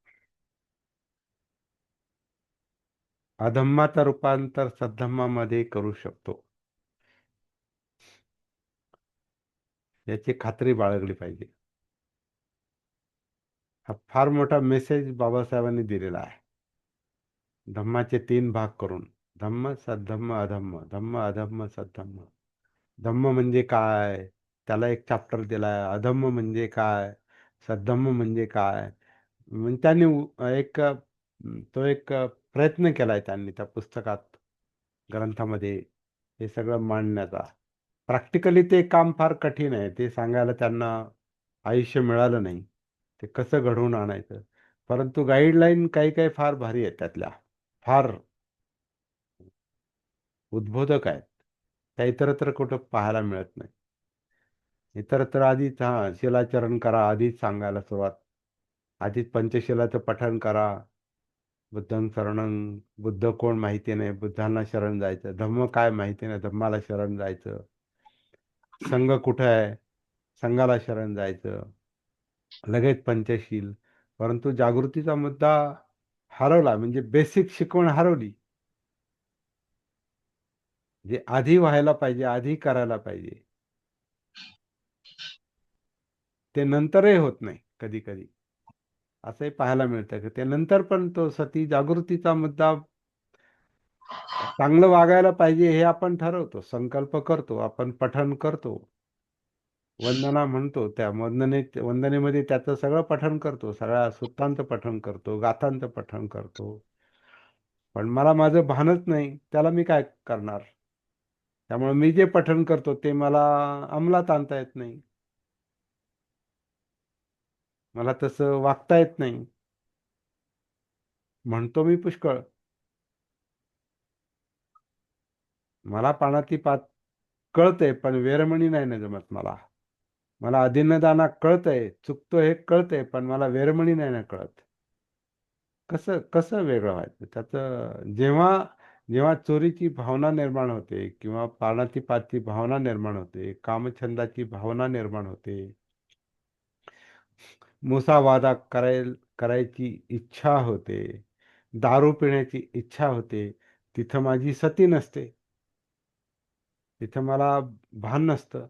Speaker 1: अधम्माचं रूपांतर सद्धम्मामध्ये करू शकतो. याची खात्री बाळगली पाहिजे. हा फार मोठा मेसेज बाबासाहेबांनी दिलेला आहे. धम्माचे 3 भाग करून. धम्म, सद्धम्म, अधम्म. धम्म, अधम्म, सद्धम्म. धम्म म्हणजे काय? त्याला एक चॅप्टर दिलाय. अधम्म म्हणजे काय? सद्धम्म म्हणजे काय? म्हणजे त्यांनी तो एक प्रयत्न केलाय त्यांनी त्या पुस्तकात, ग्रंथामध्ये हे सगळं मांडण्याचा. प्रॅक्टिकली ते काम फार कठीण आहे. ते सांगायला त्यांना आयुष्य मिळालं नाही. ते कसं घडवून आणायचं. परंतु गाईडलाईन काही काही फार भारी आहेत त्यातल्या. फार उद्बोधक आहेत. त्या इतरत्र कुठं पाहायला मिळत नाही. इतरत्र आधीच शिलाचरण करा, आधीच सांगायला सुरुवात. आधीच पंचशिलाचं पठण करा. बुद्धं शरणं, बुद्ध कोण माहिती नाही, बुद्धांना शरण जायचं. धम्म काय माहिती नाही, धम्माला शरण जायचं. संघ कुठं आहे, संघाला शरण जायचं. लगेच पंचशील. परंतु जागृतीचा मुद्दा हरवला, म्हणजे बेसिक शिकवण हरवली. जे आधी व्हायला पाहिजे, आधी करायला पाहिजे, ते नंतरही होत नाही कधी कधी. असंही पाहायला मिळतं की ते नंतर पण तो सती जागृतीचा मुद्दा, चांगलं वागायला पाहिजे हे आपण ठरवतो, संकल्प करतो, आपण पठण करतो, वंदना म्हणतो, त्या वंदनेमध्ये त्याचं सगळं पठण करतो, सगळ्या सूक्तांचं पठण करतो, गाथांचं पठण करतो. पण मला माझं भानच नाही, त्याला मी काय करणार? त्यामुळे मी जे पठण करतो ते मला अंमलात आणता येत नाही, मला तसं वागता येत नाही. म्हणतो मी पुष्कळ, मला पानाती पात कळतंय, पण वेरमणी नाही ना जमत मला. मला अदिन्नदाना कळतंय, चुकतो हे कळतंय, पण मला वेरमणी नाही ना कळत. कसं कसं वेगळं व्हायचं त्याचं? जेव्हा जेव्हा चोरीची भावना निर्माण होते, किंवा प्राणातिपातची भावना निर्माण होते, कामछंदाची भावना निर्माण होते, मुसावादा करायची इच्छा होते, दारू पिण्याची इच्छा होते, तिथं माझी सती नसते, तिथं मला भान नसतं.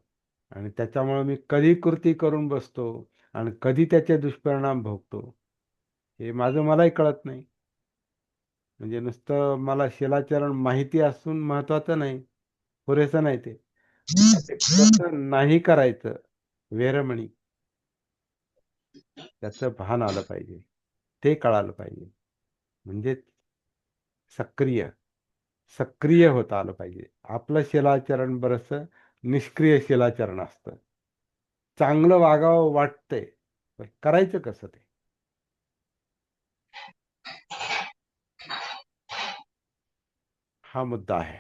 Speaker 1: आणि त्याच्यामुळे मी कधी कृती करून बसतो आणि कधी त्याचे दुष्परिणाम भोगतो हे माझं मलाही कळत नाही. म्हणजे नुसतं मला शिलाचरण माहिती असून महत्वाचं नाही, पुरेसं नाही. ते ते कसं नाही करायचं, वेरमणी, त्याचं भान आलं पाहिजे, ते कळालं पाहिजे. म्हणजे सक्रिय सक्रिय होता आलं पाहिजे. आपलं शिलाचरण बरंचसं निष्क्रिय शिलाचरण असतं. चांगलं वागावं वाटतंय, पण करायचं कसं ते? हा मुद्दा आहे.